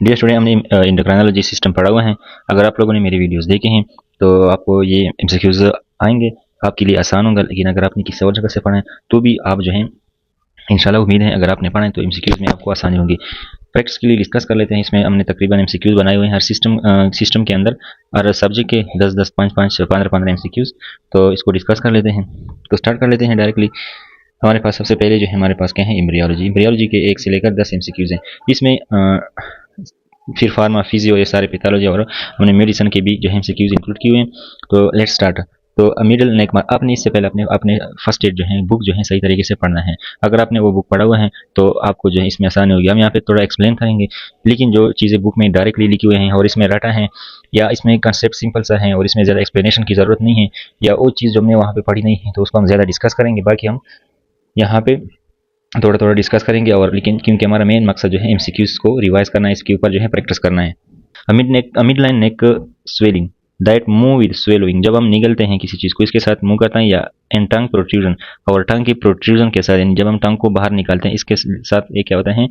Dear student, हमने endocrinology system पढ़ा हुआ है। अगर आप लोगों ने मेरे वीडियोस देखे हैं तो आपको ये एमसीक्यूज आएंगे, आपके लिए आसान होगा। लेकिन अगर आपने किसी और जगह से पढ़ा है तो भी आप जो है इंशाल्लाह उम्मीद है अगर आपने पढ़ा है तो एमसीक्यूज में आपको आसानी होगी। प्रैक्टिस के लिए डिस्कस कर लेते हैं। इसमें हमने तकरीबन एमसीक्यूज बनाए हुए हैं हर सिस्टम के अंदर, और सब्जेक्ट के 10-10, 5-5, 15-15 एमसीक्यूज। तो इसको डिस्कस कर लेते हैं। तो स्टार्ट कर लेते हैं डायरेक्टली। हमारे पास सबसे पहले जो है हमारे पास क्या है, एम्ब्रियोलॉजी। एम्ब्रियोलॉजी के 1 से लेकर 10 एमसीक्यूज हैं। इसमें फिर फार्मा, फिजियो, ये सारे पैथोलॉजी और हमने मेडिसिन के भी जो है एमसीक्यूज इंक्लूड किए हुए हैं। तो लेट्स स्टार्ट। तो मिडिल नेक मार्क, आपने इससे पहले अपने फर्स्ट एड जो है बुक जो है सही तरीके से पढ़ना है। अगर आपने वो बुक पढ़ा हुआ है तो आपको जो है इसमें आसानी होगी। हम यहाँ पे थोड़ा एक्सप्लेन करेंगे, लेकिन जो चीज़ें बुक में डायरेक्टली लिखी हुई हैं और इसमें रटा है, या इसमें कंसेप्ट सिंपल सा है और इसमें ज़्यादा एक्सप्लेनेशन की ज़रूरत नहीं है, या वो चीज़ जो हमने वहाँ पे पढ़ी नहीं है तो उसको हम ज़्यादा डिस्कस करेंगे। बाकी हम यहाँ पे थोड़ा थोड़ा डिस्कस करेंगे, और लेकिन क्योंकि हमारा मेन मकसद जो है एमसीक्यूज को रिवाइज करना है, इसके ऊपर जो है प्रैक्टिस करना है। Mid line neck swelling that move with swallowing, जब हम निगलते हैं किसी चीज़ को इसके साथ मूव करते हैं, या एंड टंग प्रोट्रूजन, और टंग की प्रोट्रूजन के साथ, यानी जब हम टंग को बाहर निकालते हैं इसके साथ ये क्या होता है,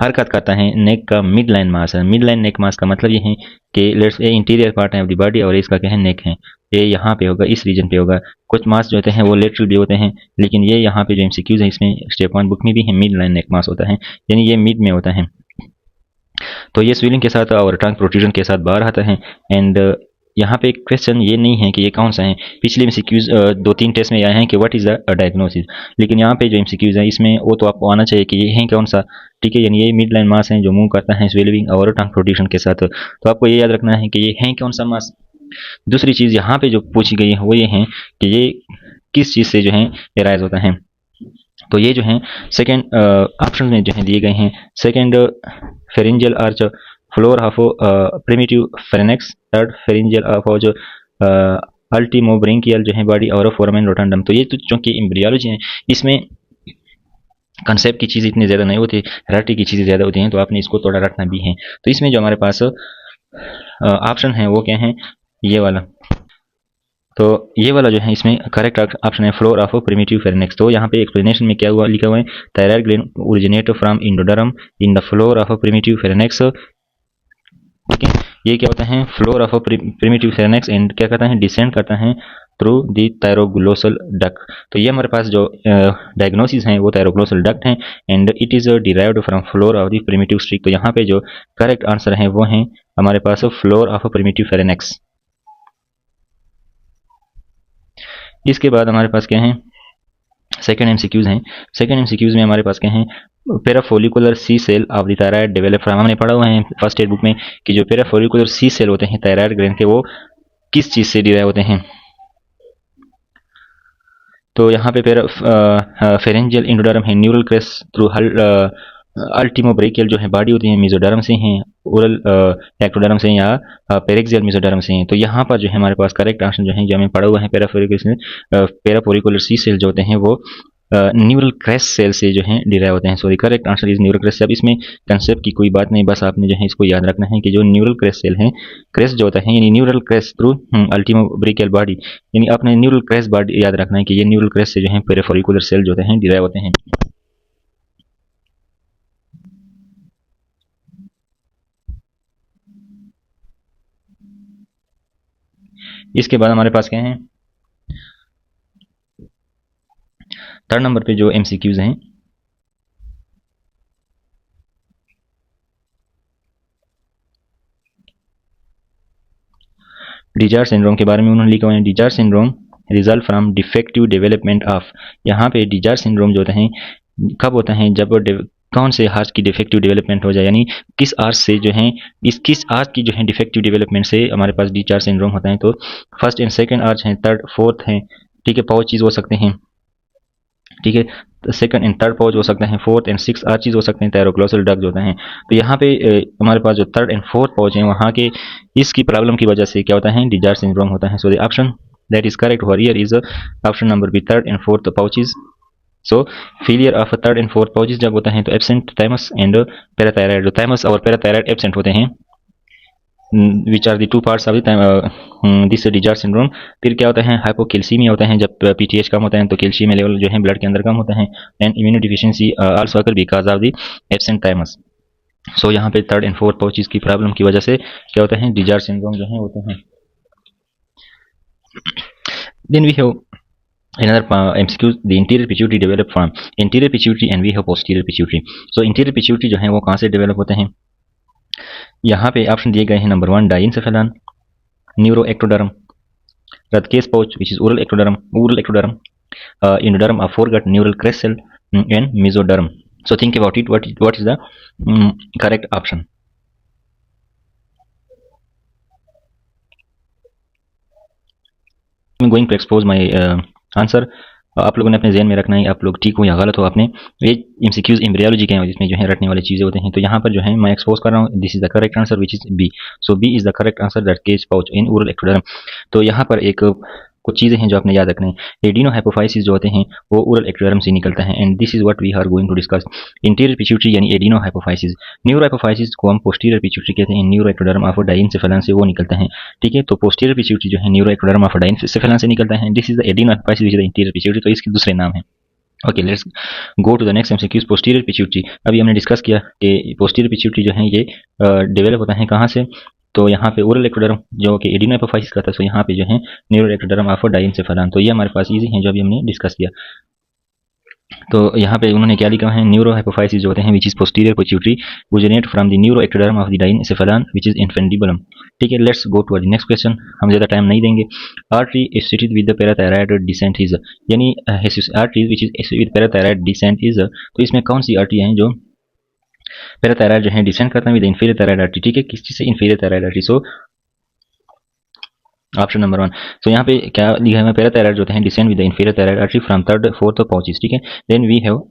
हरकत करता है नेक का मिड लाइन मास है। मिड लाइन नेक मास का मतलब ये है कि लेट्स ए इंटीरियर पार्ट है ऑफ द बॉडी और इसका क्या है, नेक है। ये यहाँ पे होगा, इस रीजन पे होगा। कुछ मास जो होते हैं वो लेटरल भी होते हैं, लेकिन ये यहाँ पे जो एमसीक्यूज है इसमें स्टेप 1 बुक में भी है, मिड लाइन नेक मास होता है, यानी ये मिड में होता है। तो ये स्वेलिंग के साथ और टंग प्रोट्रूजन के साथ बाहर आता है। एंड यहाँ पे क्वेश्चन ये नहीं है कि ये कौन सा है। पिछले एमसीक्यूज 2-3 टेस्ट में आए हैं कि व्हाट इज द डायग्नोसिस, लेकिन यहाँ पे जो एमसीक्यूज है इसमें वो तो आपको आना चाहिए कि ये है कौन सा। ठीक है, यानी ये मिड लाइन मास है जो मूव करता है स्वेलिंग और टंग प्रोट्रूजन के साथ। तो आपको ये याद रखना है कि ये है कौन सा मास। दूसरी चीज़ यहाँ पे जो पूछी गई है वो ये है कि ये किस चीज़ से जो है एराइज होता है। तो ये जो है सेकेंड ऑप्शन में जो है दिए गए हैं। Second pharyngeal arch, floor of primitive pharynx, third pharyngeal of जो अल्टीमोब्रेंकियल जो है बॉडी, और फोरामेन रोटंडम। तो ये तो चूंकि एम्ब्रियोलॉजी है, इसमें कंसेप्ट की चीज़ इतनी ज़्यादा नहीं होती, हेराटी की चीज़ें ज़्यादा होती हैं, तो आपने इसको थोड़ा रखना भी है। तो इसमें जो हमारे पास ऑप्शन है वो क्या है, ये वाला। तो ये वाला जो है इसमें करेक्ट ऑप्शन है फ्लोर ऑफ प्रिमिटिव फेरेनेक्स। तो यहाँ पे एक्सप्लेनेशन में क्या हुआ लिखा हुआ है, thyroid gland originate from endoderm in the floor of primitive pharynx. ठीक है, ये क्या होता है, floor of primitive pharynx, and क्या करता है, डिसेंड करता है थ्रू दी थायरोग्लोसल डक्ट। तो ये हमारे पास जो डायग्नोसिस है वो थायरोग्लोसल डक्ट है, and it is derived from floor of the primitive streak. तो यहाँ पे जो करेक्ट आंसर है वो है हमारे पास फ्लोर ऑफ प्रिमिटिव फेरेनेक्स। इसके बाद हमारे पास क्या है, सेकेंड एमसीक्यूज हैं। सेकेंड एमसीक्यूज में हमारे पास क्या है, parafollicular C cell of the thyroid develop from. हमने पढ़ा हुआ है फर्स्ट एड बुक में कि जो पेराफोलिकुलर सी सेल होते हैं थायराइड ग्लैंड के, वो किस चीज़ से डिराइव होते हैं। तो यहाँ पे फेरेंजियल इंडोडर्म है, न्यूरल क्रेस थ्रू अल्टीमोब्रेकियल जो है बॉडी होती है मेसोडर्म से हैं, ओरल एक्टोडर्म से, या पेरेक्सियल मेसोडर्म से हैं। तो यहाँ पर जो है हमारे पास करेक्ट आंसर जो है जो हमें पढ़ा हुआ है, पेराफोलिकुलर सी सेल जो होते हैं वो न्यूरल क्रेस सेल से जो है डिराइव होते हैं। So the correct answer is neural crest. अब इसमें कंसेप्ट की कोई बात नहीं, बस आपने जो है इसको याद रखना है कि जो न्यूरल क्रेस सेल है, क्रेस जो होता है यानी न्यूरल क्रेस थ्रू अल्टीमोब्रेकियल बॉडी, यानी आपने न्यूरल क्रेस बॉडी याद रखना है कि ये न्यूरल क्रेस से जो है पेराफोलिकुलर सेल जो होते हैं डिराइव होते हैं। इसके बाद हमारे पास क्या है, थर्ड नंबर पे जो एमसीक्यूज हैं, डिजार सिंड्रोम के बारे में उन्होंने लिखा हुआ है। डिजार syndrome result from defective development of. यहाँ पे डिजार सिंड्रोम जो होता है कब होता है, जब कौन से हार्ट की डिफेक्टिव डेवलपमेंट हो जाए, यानी किस आर्च से जो है किस आर्च की जो है डिफेक्टिव डेवलपमेंट से हमारे पास डिजार सिंड्रोम होता है। तो फर्स्ट एंड सेकंड आर्च हैं, थर्ड फोर्थ हैं, ठीक है, पाउचेज हो सकते हैं, ठीक है, सेकंड एंड थर्ड पाउच हो सकते हैं, फोर्थ एंड सिक्स आर्चीज हो सकते हैं, थायरोग्लोसल डक्ट होते हैं। तो यहाँ पे हमारे पास जो थर्ड एंड फोर्थ पाउच हैं वहाँ के इसकी प्रॉब्लम की वजह से क्या होता है, डिजार सिंड्रोम होता है। So the option that is correct for here is option number B, third and fourth pouches. So failure of third and fourth pouches जब होता है तो absent thymus and parathyroid, thymus और पैराथायराइड एब्सेंट होते हैं, which are the two parts of this DiGeorge syndrome. फिर क्या होता है, हाइपोकैल्सीमिया होता है, जब पीटीएच कम होता है तो कैल्शियम लेवल जो है ब्लड के अंदर कम होता है, and immunodeficiency also occur because of the absent thymus. So यहाँ पे थर्ड एंड फोर्थ पाउचेस की प्रॉब्लम की वजह से क्या होता है, डिजार सिंड्रोम जो है होते हैं. Then we have another MCQ, the interior pituitary develop from anterior pituitary and we have posterior pituitary. So interior pituitary जो है वो कहाँ से डेवलप होते हैं. यहाँ पे ऑप्शन दिए गए हैं. Number 1 डाइनसेफेलन, neuroectoderm, Radke's pouch which is oral ectoderm, endoderm of foregut, neural crest cell, and mesoderm. So think about it. What is the correct option? I'm going to expose my answer. आप लोगों ने अपने जहन में रखना है, आप लोग ठीक हो या गलत हो. आपने ये एमसीक्यूज एम्ब्रियोलॉजी के हैं जिसमें जो है रटने वाली चीज़ें होते हैं. तो यहाँ पर जो है मैं एक्सपोज कर रहा हूँ. This is the correct answer which is B. So B is the correct answer, that cage pouch in oral ectoderm. तो यहाँ पर एक कुछ चीज़ें हैं जो आपने याद रखना है. एडिनो हाइपोफाइसिस जो होते हैं वो ओरल एक्टोडर्म से निकलता है. And this is what we are going to discuss. Anterior pituitary यानी एडिनो हाइपोफाइसिस. न्यूरो हाइपोफाइसिस को हम पोस्टीरियर पिट्यूटरी कहते हैं. न्यूरो एक्टोडर्म ऑफ डाइनसेफेलन से वो निकलता है. ठीक है, तो पोस्टीरियर पिट्यूटरी जो है न्यूरो एक्टोडर्म ऑफ डाइनसेफेलन से निकलता है. This is the adeno hypophysis which is the anterior pituitary. तो इसके दूसरे नाम है. Okay, let's go to the next MCQs. Posterior pituitary. अभी हमने डिस्कस किया कि पोस्टीरियर पिट्यूटरी जो है ये डेवलप होता है कहाँ से. तो यहाँ पे ओरल एक्टोडर्म जो कि एडिनो हाइपोफाइसिस का था. सो यहाँ पे जो है न्यूरो एक्टोडर्म ऑफ डाइनसेफेलन. तो ये हमारे पास इजी है जो अभी हमने डिस्कस किया. तो यहाँ पे उन्होंने क्या लिखा है, न्यूरो हाइपोफाइसिस जो होते हैं which is posterior pituitary originate from the neuroectoderm of the diencephalon which is infundibulum. ठीक है, let's go to the next question. हम ज़्यादा टाइम नहीं देंगे. Artery associated with the parathyroid descent is, यानी artery which is with parathyroid descent is. तो इसमें कौन सी आर्टरी हैं जो पैराथायराइड जो है डिसेंट करता है विद इंफीरियर थायराइड आर्टरी. ठीक है, किस चीज़ से, inferior thyroid artery. So option number 1. तो यहाँ पे क्या लिखा है, पैराथायराइड जो होते हैं descent with the inferior thyroid artery from third fourth pouches. ठीक है, then we have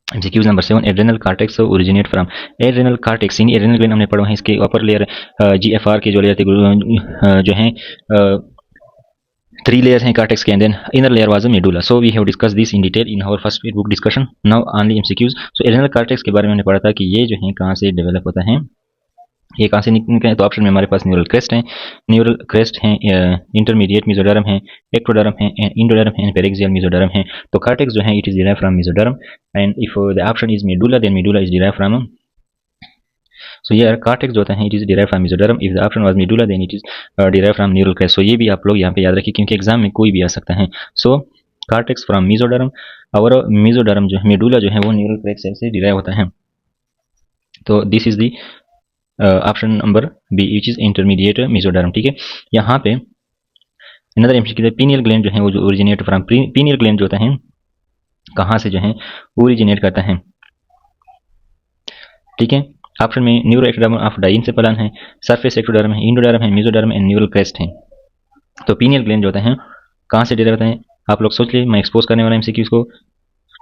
MCQ number 7. Adrenal cortex originate from. Adrenal cortex यानी एड्रेनल ग्लैंड हमने पढ़ा है. इसके अपर लेयर GFR के जो लेयर थे जो हैं 3 लेयर हैं कार्टेक्स के. And then inner layer was medulla. So we have discuss this in detail in our first book discussion. Now only MCQs. So adrenal cortex के बारे में हमने पढ़ा था कि ये जो है कहाँ से डेवलप होता है, ये कहाँ से निकलते हैं. तो ऑप्शन में हमारे पास न्यूरल क्रेस्ट हैं, इंटरमीडिएट मेसोडर्म है, एक्टोडर्म है, इंडोडर्म है, पेरिक्सियल मेसोडर्म है. तो कार्टेक्स जो है it is derive from mesoderm. And if the option is medulla then medulla is derive from. So ये कार्टेक्स जो होता है it is derive from mesoderm. If the option was medulla then it is derive from neural crest. So ये भी आप लोग यहाँ पे याद रखिए क्योंकि एग्जाम में कोई भी आ सकता है. सो कार्टेक्स फ्रॉम मेसोडर्म और मेसोडर्म जो है मेडुला जो है वो न्यूरल क्रेस्ट से डिराइव होता है. तो this is the option number B which is intermediate mesoderm. ठीक है, यहाँ पे अनदर एमसीक्यू. पीनियल ग्लैंड जो है वो जो ओरिजिनेट फ्रॉम. पीनियल ग्लैंड जो होता है कहाँ से जो है ओरिजिनेट करता है. ठीक है, ऑप्शन में न्यूरो एक्टोडर्म ऑफ डाइनसेफेलन है, सरफेस एक्टोडर्म है, इंडोडर्म है, मेसोडर्म एंड न्यूरल क्रेस्ट है. तो पीनियल ग्लैंड जो होता है कहाँ से डेराइव होता है, आप लोग सोच लिए. मैं एक्सपोज करने वाला एमसीक्यूज को.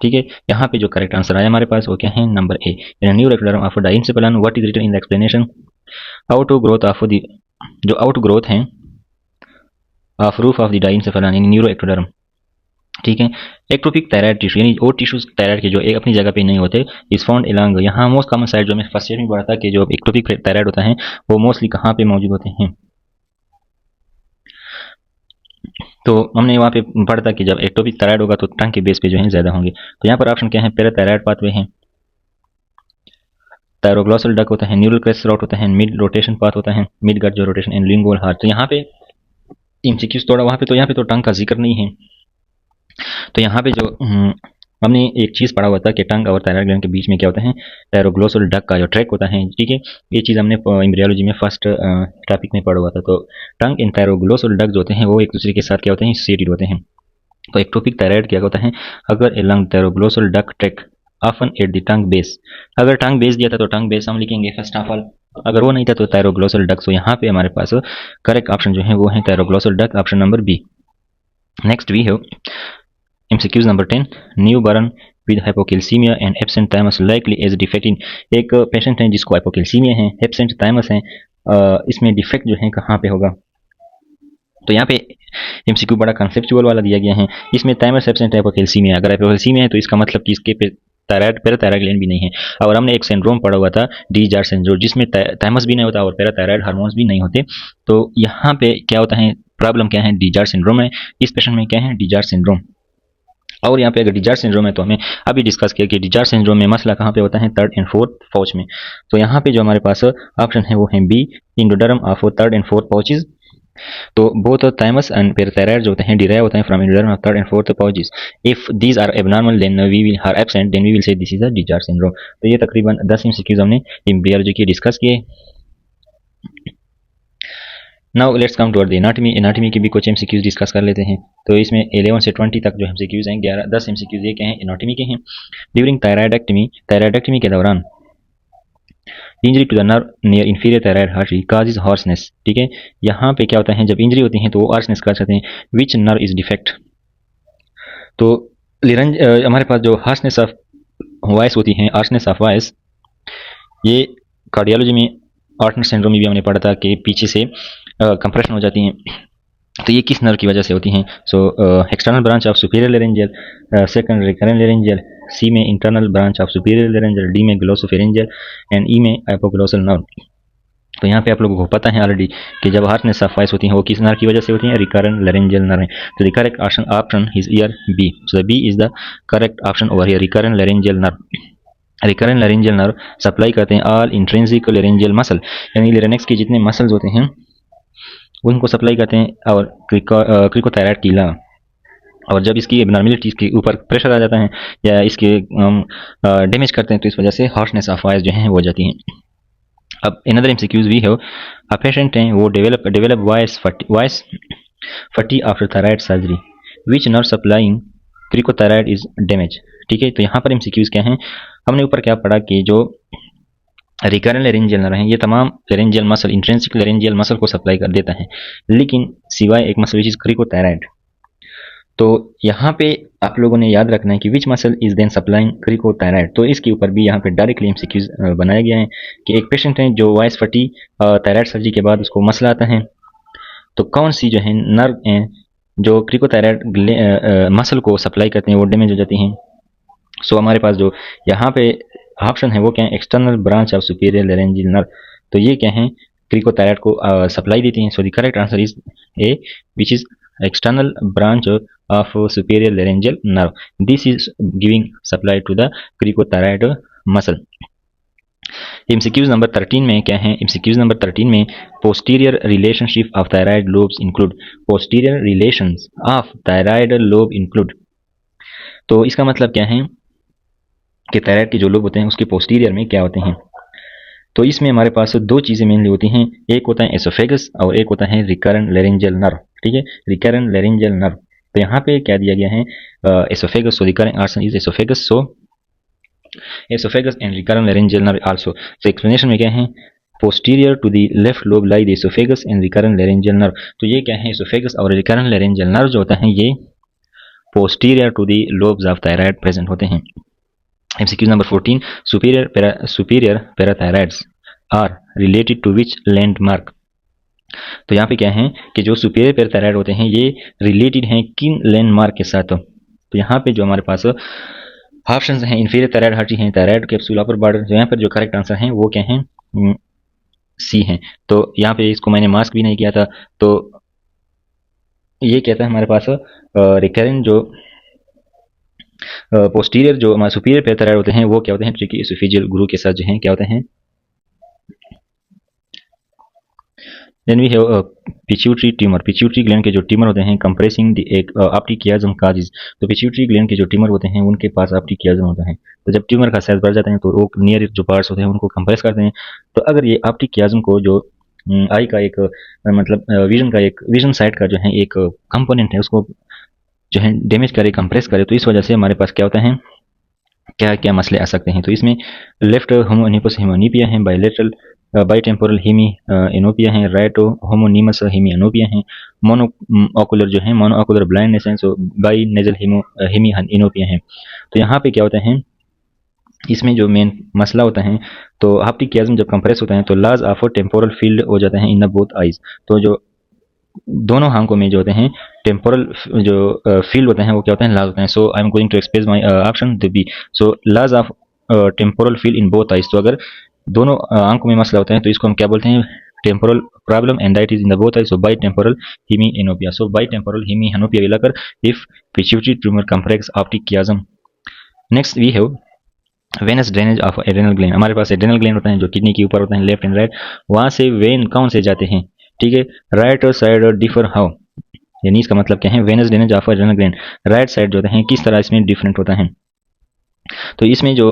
ठीक है, यहाँ पे जो करेक्ट आंसर आया हमारे पास वो क्या है, number A. Neuroectoderm of diencephalon. What is written in the explanation. Outgrowth of the, जो आउट ग्रोथ है of roof of the diencephalon in neuroectoderm. ठीक है, एक्टोपिक थायराइड टिश्यू यानी और टिश्यूज थायराइड के जो एक अपनी जगह पे नहीं होते इज फाउंड एलॉन्ग. यहाँ मोस्ट कॉमन साइड जो हमें फर्स्ट ईयर में पढ़ा था कि जो एक्टोपिक थायराइड होता है वो मोस्टली कहाँ पे मौजूद होते हैं. तो हमने वहाँ पे पढ़ा था कि जब एक्टोपिक थायराइड होगा तो टंग के बेस पे जो है ज्यादा होंगे. तो यहाँ पर ऑप्शन क्या है, पैराथायराइड पाथवे है, थायरोग्लॉसल डक्ट होता है, न्यूरल क्रेस्ट राउट होता है, मिड रोटेशन पाथ होता है, मिड गट जो रोटेशन एंड लिंगुअल हार्ट. तो यहाँ पे एमसीक्यूज थोड़ा वहाँ पे, तो यहाँ पे तो टंग का जिक्र नहीं है. तो यहाँ पे जो हमने एक चीज़ पढ़ा हुआ था कि टंग और थायराइड ग्लैंड के बीच में क्या होता है, थायरोग्लॉसल डक्ट का जो ट्रैक होता है. ठीक है, ये चीज़ हमने एम्ब्रियोलॉजी में फर्स्ट टॉपिक में पढ़ा हुआ था. तो टंग एंड थायरोग्लॉसल डक्ट जो होते हैं वो एक दूसरे के साथ क्या होते हैं, एसोसिएटेड होते हैं. तो एक्टोपिक थायराइड क्या होता है, अगर along thyroglossal duct tract often at the tongue base. अगर टंग बेस दिया था तो टंग बेस हम लिखेंगे फर्स्ट ऑफ ऑल. अगर वो नहीं था तो थायरोग्लॉसल डक्ट. तो यहाँ पे हमारे पास करेक्ट ऑप्शन जो है वो है thyroglossal duct, option number B. Next we have MCQs number 10. Newborn with hypocalcaemia and absent thymus likely as defect in. एक पेशेंट है जिसको हाइपोकैल्सीमिया है, एब्सेंट थाइमस है, इसमें डिफेक्ट जो है कहाँ पे होगा. तो यहाँ पे MCQ बड़ा कंसेप्चुअल वाला दिया गया है. इसमें थाइमस एब्सेंट हाइपोकैल्सीमिया, अगर हाइपोकैल्सीमिया है तो इसका मतलब कि इसके थायराइड पैराथायराइड ग्लैंड भी नहीं है. और हमने एक सिंड्रोम पढ़ा हुआ था डी-जार सिंड्रोम जिसमें थाइमस भी नहीं होता और पैराथायराइड हार्मोन्स भी नहीं होते. तो यहाँ पे क्या होता है, प्रॉब्लम क्या है, डी-जार सिंड्रोम है. इस पेशेंट में क्या है, डी-जार सिंड्रोम. और यहाँ पे अगर डिजार्ड सिंड्रोम है तो हमें अभी डिस्कस किया कि डिजार्ड सिंड्रोम में मसला कहाँ पे होता है, थर्ड एंड फोर्थ पाउच में। तो यहाँ पे जो हमारे पास ऑप्शन है वो है B, endoderm of third and fourth pouches. तो बोथ थाइमस एंड पैराथायराइड जो होते हैं डिराइव होते हैं from endoderm of third and fourth pouches. If these are abnormal then we will are absent then we will say this is a DiGeorge syndrome. तो ये तकरीबन 10 MCQs हमने embryology के डिस्कस किए। Now let's come to the anatomy. Anatomy की भी कुछ MCQs discuss कर लेते हैं। तो इसमें 11 से 20 तक जो एमसीक्यूज हैं, 10 एमसीक्यूज ये क्या हैं, एनाटॉमी के हैं। ड्यूरिंग थायराइडेक्टमी के दौरान injury to the nerve near inferior thyroid artery causes hoarseness. ठीक है, यहाँ पे क्या होता है, जब इंजरी होती है तो वो हॉर्सनेस कर सकते हैं। Which nerve is defect. तो हमारे पास जो हार्सनेस ऑफ वॉइस होती है, हार्सनेस ऑफ वॉइस, ये कार्डियोलॉजी में आर्टनर सिंड्रोम में भी हमने पढ़ा था कि पीछे से कंप्रेशन हो जाती हैं। तो ये किस नर्व की वजह से होती हैं। So external branch of superior laryngeal, second recurrent laryngeal, C में internal branch of superior laryngeal, D में ग्लोसोफेरेंजियल एंड ई में हाइपोग्लोसल नर्व। तो यहाँ पे आप लोगों को पता है ऑलरेडी कि जब हार्सनेस ऑफ वॉइस होती है वो किस नर्व की वजह से होती है, रिकरेंट लेरेंजियल नर्व है। तो the correct option is here B. So the B is the correct option over here, recurrent laryngeal nerve. Recurrent laryngeal nerve supply करते हैं ऑल इंट्रिंसिक लेरेंजियल मसल, यानी लेरेनेक्स के जितने मसल्स होते हैं उनको सप्लाई करते हैं, और क्रिकोथायराइड टीला। और जब इसकी एबनॉर्मेलिटी के ऊपर प्रेशर आ जाता है या इसके डैमेज करते हैं तो इस वजह से हार्शनेस ऑफ वॉइस जो है वो जाती हैं। अब अनदर एमसीक्यूज भी है, अ पेशेंट हैं वो डेवलप वॉइस फटी after thyroid surgery, which nerve supplying cricothyroid is damage. ठीक है, तो यहाँ पर एमसीक्यूज क्या हैं, हमने ऊपर क्या पढ़ा कि जो रिकरेंट लेरेंजियल नर्व है ये तमाम laryngeal muscle, intrinsic laryngeal muscle को सप्लाई कर देता है, लेकिन सिवाय एक मसल विच इज क्रिकोथायराइड। तो यहाँ पे आप लोगों ने याद रखना है कि which muscle is then supplying cricothyroid. तो इसके ऊपर भी यहाँ पे डायरेक्टली एमसीक्यूज बनाया गया है कि एक पेशेंट है जो वॉइस फटी थायराइड सर्जरी के बाद उसको मसला आता है, तो कौन सी जो है नर्व है जो क्रिकोथायराइड मसल को सप्लाई करते हैं वो डैमेज हो जाती हैं। सो हमारे पास जो यहाँ पे ऑप्शन है वो क्या है, external branch of superior laryngeal nerve. तो ये क्या है, क्रिकोथायराइड को सप्लाई देती हैं। So the correct answer is A, which is external branch of superior laryngeal nerve. This is giving supply to the cricothyroid muscle. MCQs number 13 में क्या है, MCQs नंबर 13 में posterior relationship of thyroid lobes include, posterior relations of thyroid lobe include। तो इसका मतलब क्या है कि थायराइड के जो लोब होते हैं उसके पोस्टीरियर में क्या होते हैं। तो इसमें हमारे पास दो चीज़ें मेनली होती हैं, एक होता है एसोफेगस और एक होता है रिकरेंट लेरेंजियल नर्व। ठीक है, रिकरेंट लेरेंजियल नर्व। तो यहाँ पे क्या दिया गया है, oesophagus, so recurrent arson is oesophagus, so oesophagus and recurrent laryngeal nerve also. So explanation में क्या है, posterior to the left lobe lie the oesophagus and recurrent laryngeal nerve. तो ये क्या है, एसोफेगस और रिकरेंट लेरेंजियल नर्व जो होता है ये posterior to the lobes of thyroid present होते हैं। MCQ number 14, superior parathyroids are related to which landmark। तो यहाँ पे क्या है कि जो सुपीरियर पैराथायराइड होते हैं ये रिलेटेड हैं किन लैंडमार्क के साथ। तो यहाँ पे जो हमारे पास ऑप्शंस हैं, इंफीरियर थायराइड आर्टरी हैं, थायराइड कैप्सूल अपर बॉर्डर। तो यहाँ पर जो करेक्ट आंसर है वो क्या है, सी हैं। तो यहाँ पे इसको मैंने मास्क भी नहीं किया था। तो ये कहता है हमारे पास रिकरेंट जो पोस्टीरियर जो हमारे सुपीरियर पैराथायराइड होते हैं वो क्या होते हैं, ट्रिकी एसोफेजियल ग्रू के साथ जो हैं क्या होते हैं। Then we have pituitary tumour. Pituitary gland के जो ट्यूमर होते हैं कंप्रेसिंग द एक ऑप्टिक कियाज्म काजेस। तो पिट्यूटरी ग्लैंड के जो ट्यूमर होते हैं उनके पास ऑप्टिक कियाज्म होता है। तो जब ट्यूमर का साइज बढ़ जाता है तो वो नियर जो पार्ट्स होते हैं उनको कंप्रेस करते हैं। तो अगर ये ऑप्टिक कियाज्म को जो आई का एक मतलब विजन साइड का जो है एक कंपोनेंट है उसको जो है डैमेज करे, कंप्रेस करे, तो इस वजह से हमारे पास क्या होता है, क्या क्या मसले आ सकते हैं। तो इसमें लेफ्ट होमोनिपस हेमोनीपिया है, बायलेटरल बाईटेम्पोरल हेमी एनोपिया है, राइट होमोनीमस हेमी एनोपिया है, मोनो ऑकुलर जो है मोनो ऑकुलर ब्लाइंडनेस है, so by nasal Hemy anopia है। तो यहाँ पे क्या होता है, इसमें जो मेन मसला होता है, तो ऑप्टिक कियाज्म जब कंप्रेस होता है तो लाज ऑफ टेम्पोरल फील्ड हो जाता है इन द बोथ आइज। तो जो दोनों आंखों में जो होते हैं टेम्पोरल जो फील्ड होते हैं वो क्या होते हैं, लाज होते हैं। So I am going to express my option the B. So loss of temporal field in both eyes. तो अगर दोनों आंखों में मसला होता है तो इसको हम क्या बोलते हैं, temporal problem and that is in the both eyes of bitemporal hemianopia. So bitemporal hemianopia will occur if pituitary tumor complex optic chiasm. Next we have venous drainage of adrenal gland. हमारे पास adrenal gland होता है जो kidney के ऊपर होता है, left and right. वहां से वेन कौन से जाते हैं, ठीक है, राइट और साइड और डिफर हाउ, यानी इसका मतलब क्या है, venous drainage of adrenal gland right side जो होता है किस तरह इसमें डिफरेंट होता है. तो इसमें जो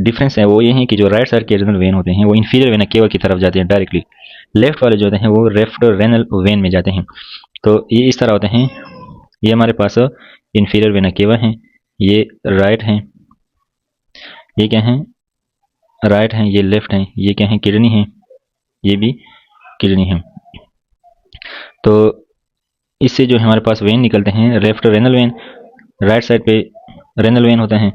डिफरेंस है वो ये है कि जो राइट साइड के एड्रेनल वेन होते हैं वो इंफीरियर वेना केवा की तरफ जाते हैं डायरेक्टली. लेफ्ट वाले जो होते हैं वो लेफ्ट रेनल वेन में जाते हैं. तो ये इस तरह होते हैं. ये हमारे पास इंफीरियर वेना केवा है, ये राइट है, ये क्या है, राइट है, ये लेफ्ट है, ये क्या है, किडनी है, ये भी किडनी है. तो इससे जो है हमारे पास वेन निकलते हैं, left renal vein, right side पे रेनल वेन होता है,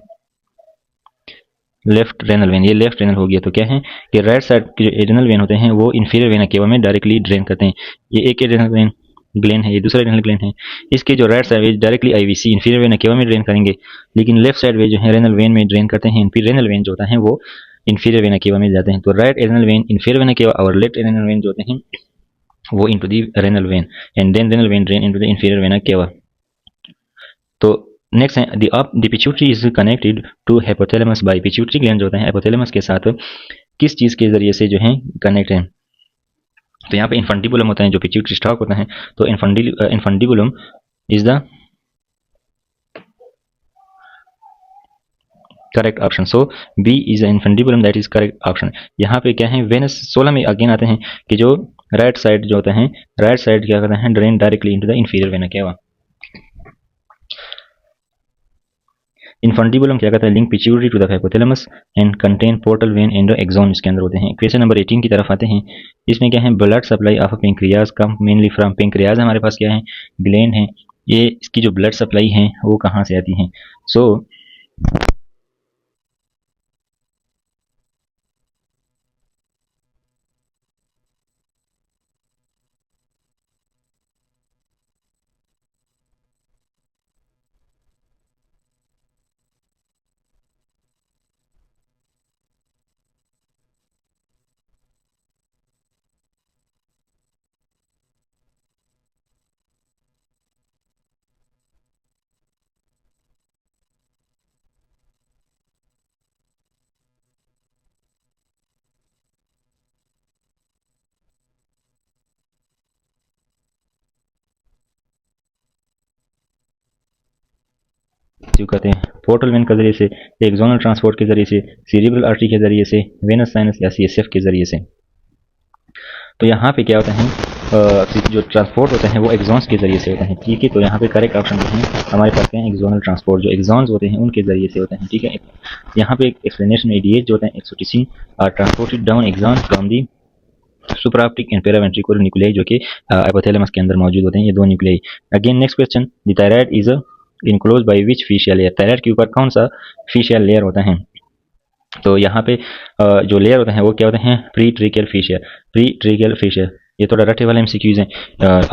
लेफ्ट रेनल वेन, ये लेफ्ट रेनल हो गया. तो क्या है कि राइट साइड के जो एड्रेनल वेन होते हैं वो इंफीरियर वेना केवा में डायरेक्टली ड्रेन करते हैं. ये एक एड्रेनल वेन ग्लैंड है, ये दूसरा एड्रेनल ग्लैंड है. इसके जो right side veins directly IVC inferior vena cava में ड्रेन करेंगे, लेकिन लेफ्ट साइड वेज जो है रेनल वेन में ड्रेन करते हैं. फिर रेनल वेन जो होता है वो इंफीरियर वेना केवा में जाते हैं. तो right adrenal vein inferior vena cava और लेफ्ट एड्रेनल वेन जो होते हैं वो into the renal vein and then renal vein drain into the inferior vena cava. तो नेक्स्ट है the pituitary is connected to hypothalamus by. Pituitary gland जो होता है हाइपोथैलेमस के साथ किस चीज के जरिए से जो है कनेक्ट है. तो यहाँ पे इन्फंटिबुलम होता है जो पिट्यूटरी स्टॉक होता है. तो infundibulum is the correct option. So B is infundibulum, that is correct option. यहाँ पे क्या है, वेनस 16 में अगेन आते हैं कि जो राइट साइड जो होता है, राइट साइड क्या करता है, drain directly into the inferior vena cava. Infundibulum क्या करता है, link pituitary to the hypothalamus and contain portal vein and axon इसके अंदर होते हैं. क्वेश्चन नंबर 18 की तरफ आते हैं. इसमें क्या है, blood supply of pancreas come mainly from. Pancreas हमारे पास क्या है, ग्लैंड है, ये इसकी जो ब्लड सप्लाई है वो कहाँ से आती है. सो जो कहते हैं पोर्टल वेन के जरिए से, एक्सोनल ट्रांसपोर्ट के जरिए से, सीरिब्रल आर्टरी के जरिए से, वेनस साइनस या सीएसएफ के जरिए से. तो यहाँ पे क्या होता है, जो ट्रांसपोर्ट होता है वो एक्सॉन्स के जरिए से होता है. ठीक है, तो यहाँ पे करेक्ट ऑप्शन जो है हमारे पास क्या है, एक्सोनल ट्रांसपोर्ट, जो एक्सॉन्स होते हैं उनके जरिए से होता है. ठीक है, यहाँ पे एक एक्सप्लेनेशन एडीएच जो होता है oxytocin are transported down axon from the supraoptic and paraventricular nuclei जो कि हाइपोथैलेमस के अंदर मौजूद होते हैं, ये दो nuclei. Again next question, the thyroid is enclose by which facial layer. Thyroid के ऊपर कौन सा फेशियल लेयर होता है. तो यहाँ पे जो लेयर होते हैं वो क्या होते हैं, प्री ट्रिकियल फेशियल. प्री ट्रिकियल फेशियल, ये थोड़ा रटे वाले एमसीक्यूज हैं,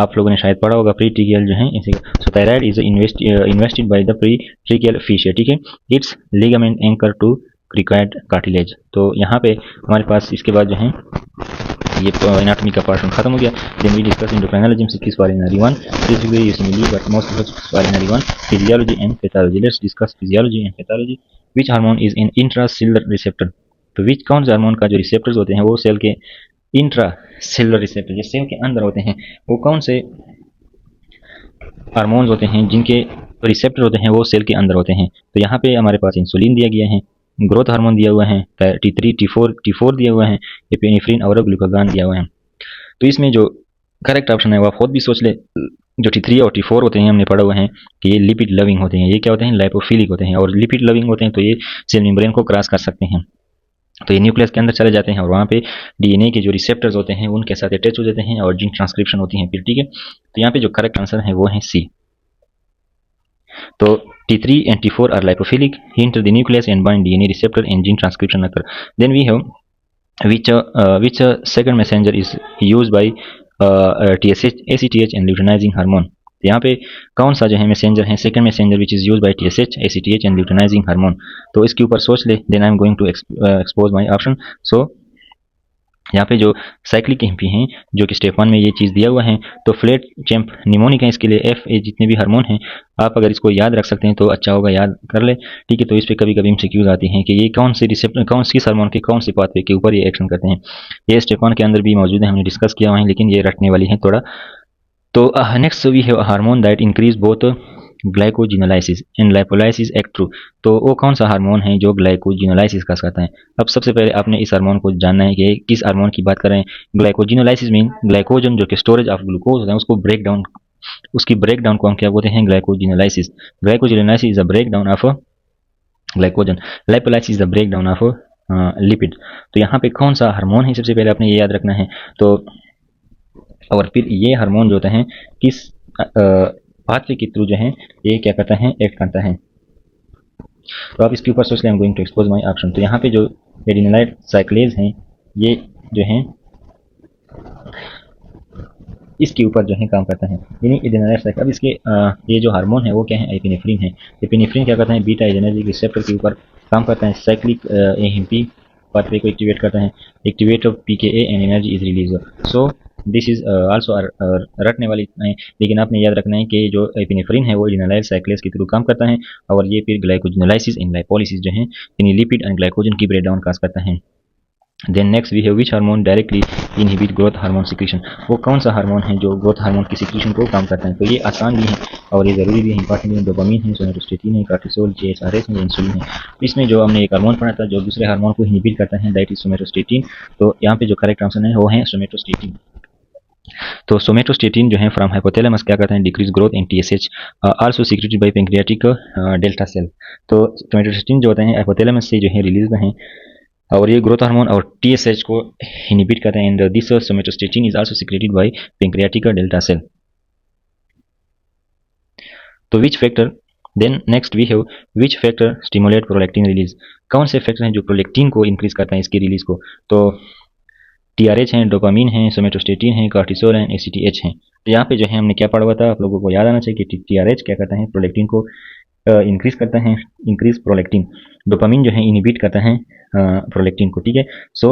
आप लोगों ने शायद पढ़ा होगा प्री ट्रिकियल जो है इसी. So thyroid is invested by the pretracheal fascial. ठीक है, it's ligament anchor to cricoid cartilage. तो यहाँ पे हमारे पास इसके बाद जो है ये एनाटॉमी का पोर्शन खत्म हो गया. Then we discuss endocrinology MCQs for NRE 1. This is very useful but most of its for NRE 1. Physiology and pathology. Let's discuss physiology and pathology. Which hormone is in intracellular receptor. तो which कौन से hormone का जो receptors होते हैं वो cell के intra cellular receptor, जो सेल के अंदर होते हैं, वो कौन से हार्मोन्स होते हैं जिनके रिसेप्टर होते हैं वो सेल के अंदर होते हैं. तो यहाँ पे हमारे पास इंसुलिन दिया गया है, ग्रोथ हार्मोन दिया हुआ है, T3 T4 दिया हुआ है, एपिनेफ्रिन और ग्लूकागॉन दिया हुआ है. तो इसमें जो करेक्ट ऑप्शन है वो आप खुद भी सोच ले. जो T3 और T4 होते हैं हमने पढ़ा हुआ है कि ये लिपिड लविंग होते हैं. ये क्या होते हैं, लाइपोफिलिक होते हैं. और लिपिड लविंग होते हैं तो ये सेल मेम्ब्रेन को क्रॉस कर सकते हैं. तो ये न्यूक्लियस के अंदर चले जाते हैं और वहाँ पे डीएनए के जो रिसेप्टर्स होते हैं उनके साथ अटैच हो जाते हैं और जीन ट्रांसक्रिप्शन होती है फिर. ठीक है, तो यहाँ पे जो करेक्ट आंसर है वो है सी. तो T3 and T4 are lipophilic, enter the nucleus and bind DNA receptor and gene transcription occur. Then we have which second messenger is used by TSH, ACTH and luteinizing hormone. यहाँ पे कौन सा जो है मैसेंजर है, second messenger which is use by TSH, ACTH and luteinising hormone. तो इसके ऊपर सोच ले. Then I am going to expose my option. So यहाँ पे जो साइक्लिक एमपी हैं जो कि स्टेप 1 में ये चीज़ दिया हुआ है, तो फ्लैट चैम्प निमोनिक है, इसके लिए एफ ए जितने भी हार्मोन हैं आप अगर इसको याद रख सकते हैं तो अच्छा होगा, याद कर ले। ठीक है, तो इस पर कभी कभी एमसीक्यूज आती हैं कि ये कौन से रिसेप्टर कौन किस हार्मोन के कौन से पाथवे के ऊपर ये एक्शन करते हैं। ये स्टेप 1 के अंदर भी मौजूद है, हमने डिस्कस किया हुआ है, लेकिन ये रटने वाली है थोड़ा। तो next we have hormone that increase both glycogenolysis and lipolysis act through. तो वो कौन सा हार्मोन है जो ग्लाइकोजिनोलाइसिस का करता है। अब सबसे पहले आपने इस हार्मोन को जानना है कि किस हार्मोन की बात कर रहे हैं। ग्लाइकोजिनोलाइसिस मीन ग्लाइकोजन जो कि स्टोरेज ऑफ ग्लूकोज होता है उसको ब्रेक डाउन, उसकी ब्रेक डाउन को हम क्या बोलते हैं, glycogenolysis. Glycogenolysis is the break down of glycogen, lipolysis is the break down of lipid. तो यहाँ पे कौन सा हार्मोन है सबसे पहले आपने ये याद रखना है। तो और फिर ये हार्मोन जो होता है किस पाथवे के थ्रू जो है ये क्या करता है, एक्ट करता है। तो आप इसके ऊपर सोच लें, I am going to expose my option. तो यहाँ पे जो एडिनोलाइट साइक्लेज हैं ये जो हैं इसके ऊपर जो है काम करता है, यानी एडिनोलाइट साइक्लेज। अब इसके ये जो हार्मोन है वो क्या है, एपिनेफ्रिन है। एपिनेफ्रिन क्या करता है, बीटा एडरेनर्जिक रिसेप्टर के ऊपर काम करता है, साइक्लिक एएमपी पाथवे को एक्टिवेट करता है, activate of pKa and energy is release. So this is also रटने वाली है, लेकिन आपने याद रखना है कि जो एपिनेफ्रिन है वो एडिनोलाइट साइक्लेज के थ्रू काम करता है और ये फिर ग्लाइकोजिनोलाइसिस एंड लाइपोलिसिस जो है यानी लिपिड एंड ग्लाइकोजन की ब्रेकडाउन काज करता है। Then next we have which hormone directly inhibit growth hormone secretion. वो कौन सा हार्मोन है जो ग्रोथ हार्मोन की सिक्रीशन को काम करता है। तो ये आसान भी है और ये जरूरी भी है, इंपॉर्टेंट है। डोपामिन है, सोमेटोस्टेटिन है, कार्टिसोल, जीएसआरएस है, इंसुलिन है। इसमें जो हमने एक हार्मोन पढ़ा था जो दूसरे हार्मोन को इनहिबिट करता है, दैट इज सोमेटोस्टेटिन। तो यहाँ पे जो करेक्ट आंसर है वो है सोमेटोस्टेटिन। तो सोमेटोस्टेटिन जो है फ्रॉम हाइपोथैलेमस क्या करता है, decrease growth in TSH also secreted by pancreatic delta cell. तो सोमेटोस्टेटिन जो होता है हाइपोथैलेमस से जो है रिलीज है और ये ग्रोथ हार्मोन और टीएसएच को इनहिबिट करते हैं। And this somatostatin is also secreted by pancreatic delta cell. तो which factor, then next we have which factor stimulate prolactin release. कौन से फैक्टर हैं जो प्रोलैक्टिन को इंक्रीज करता है, इसकी रिलीज को। तो टीआरएच है, डोपामिन है, सोमेटोस्टेटिन है, कार्टिसोल है, एसीटीएच है। तो यहाँ पे जो है हमने क्या पढ़ा हुआ था, आप लोगों को याद आना चाहिए कि टीआरएच क्या करता है, प्रोलैक्टिन को इंक्रीज करता है, इंक्रीज प्रोलैक्टिन। डोपामिन जो है इनहिबिट करता है प्रोलैक्टिन को। ठीक है, सो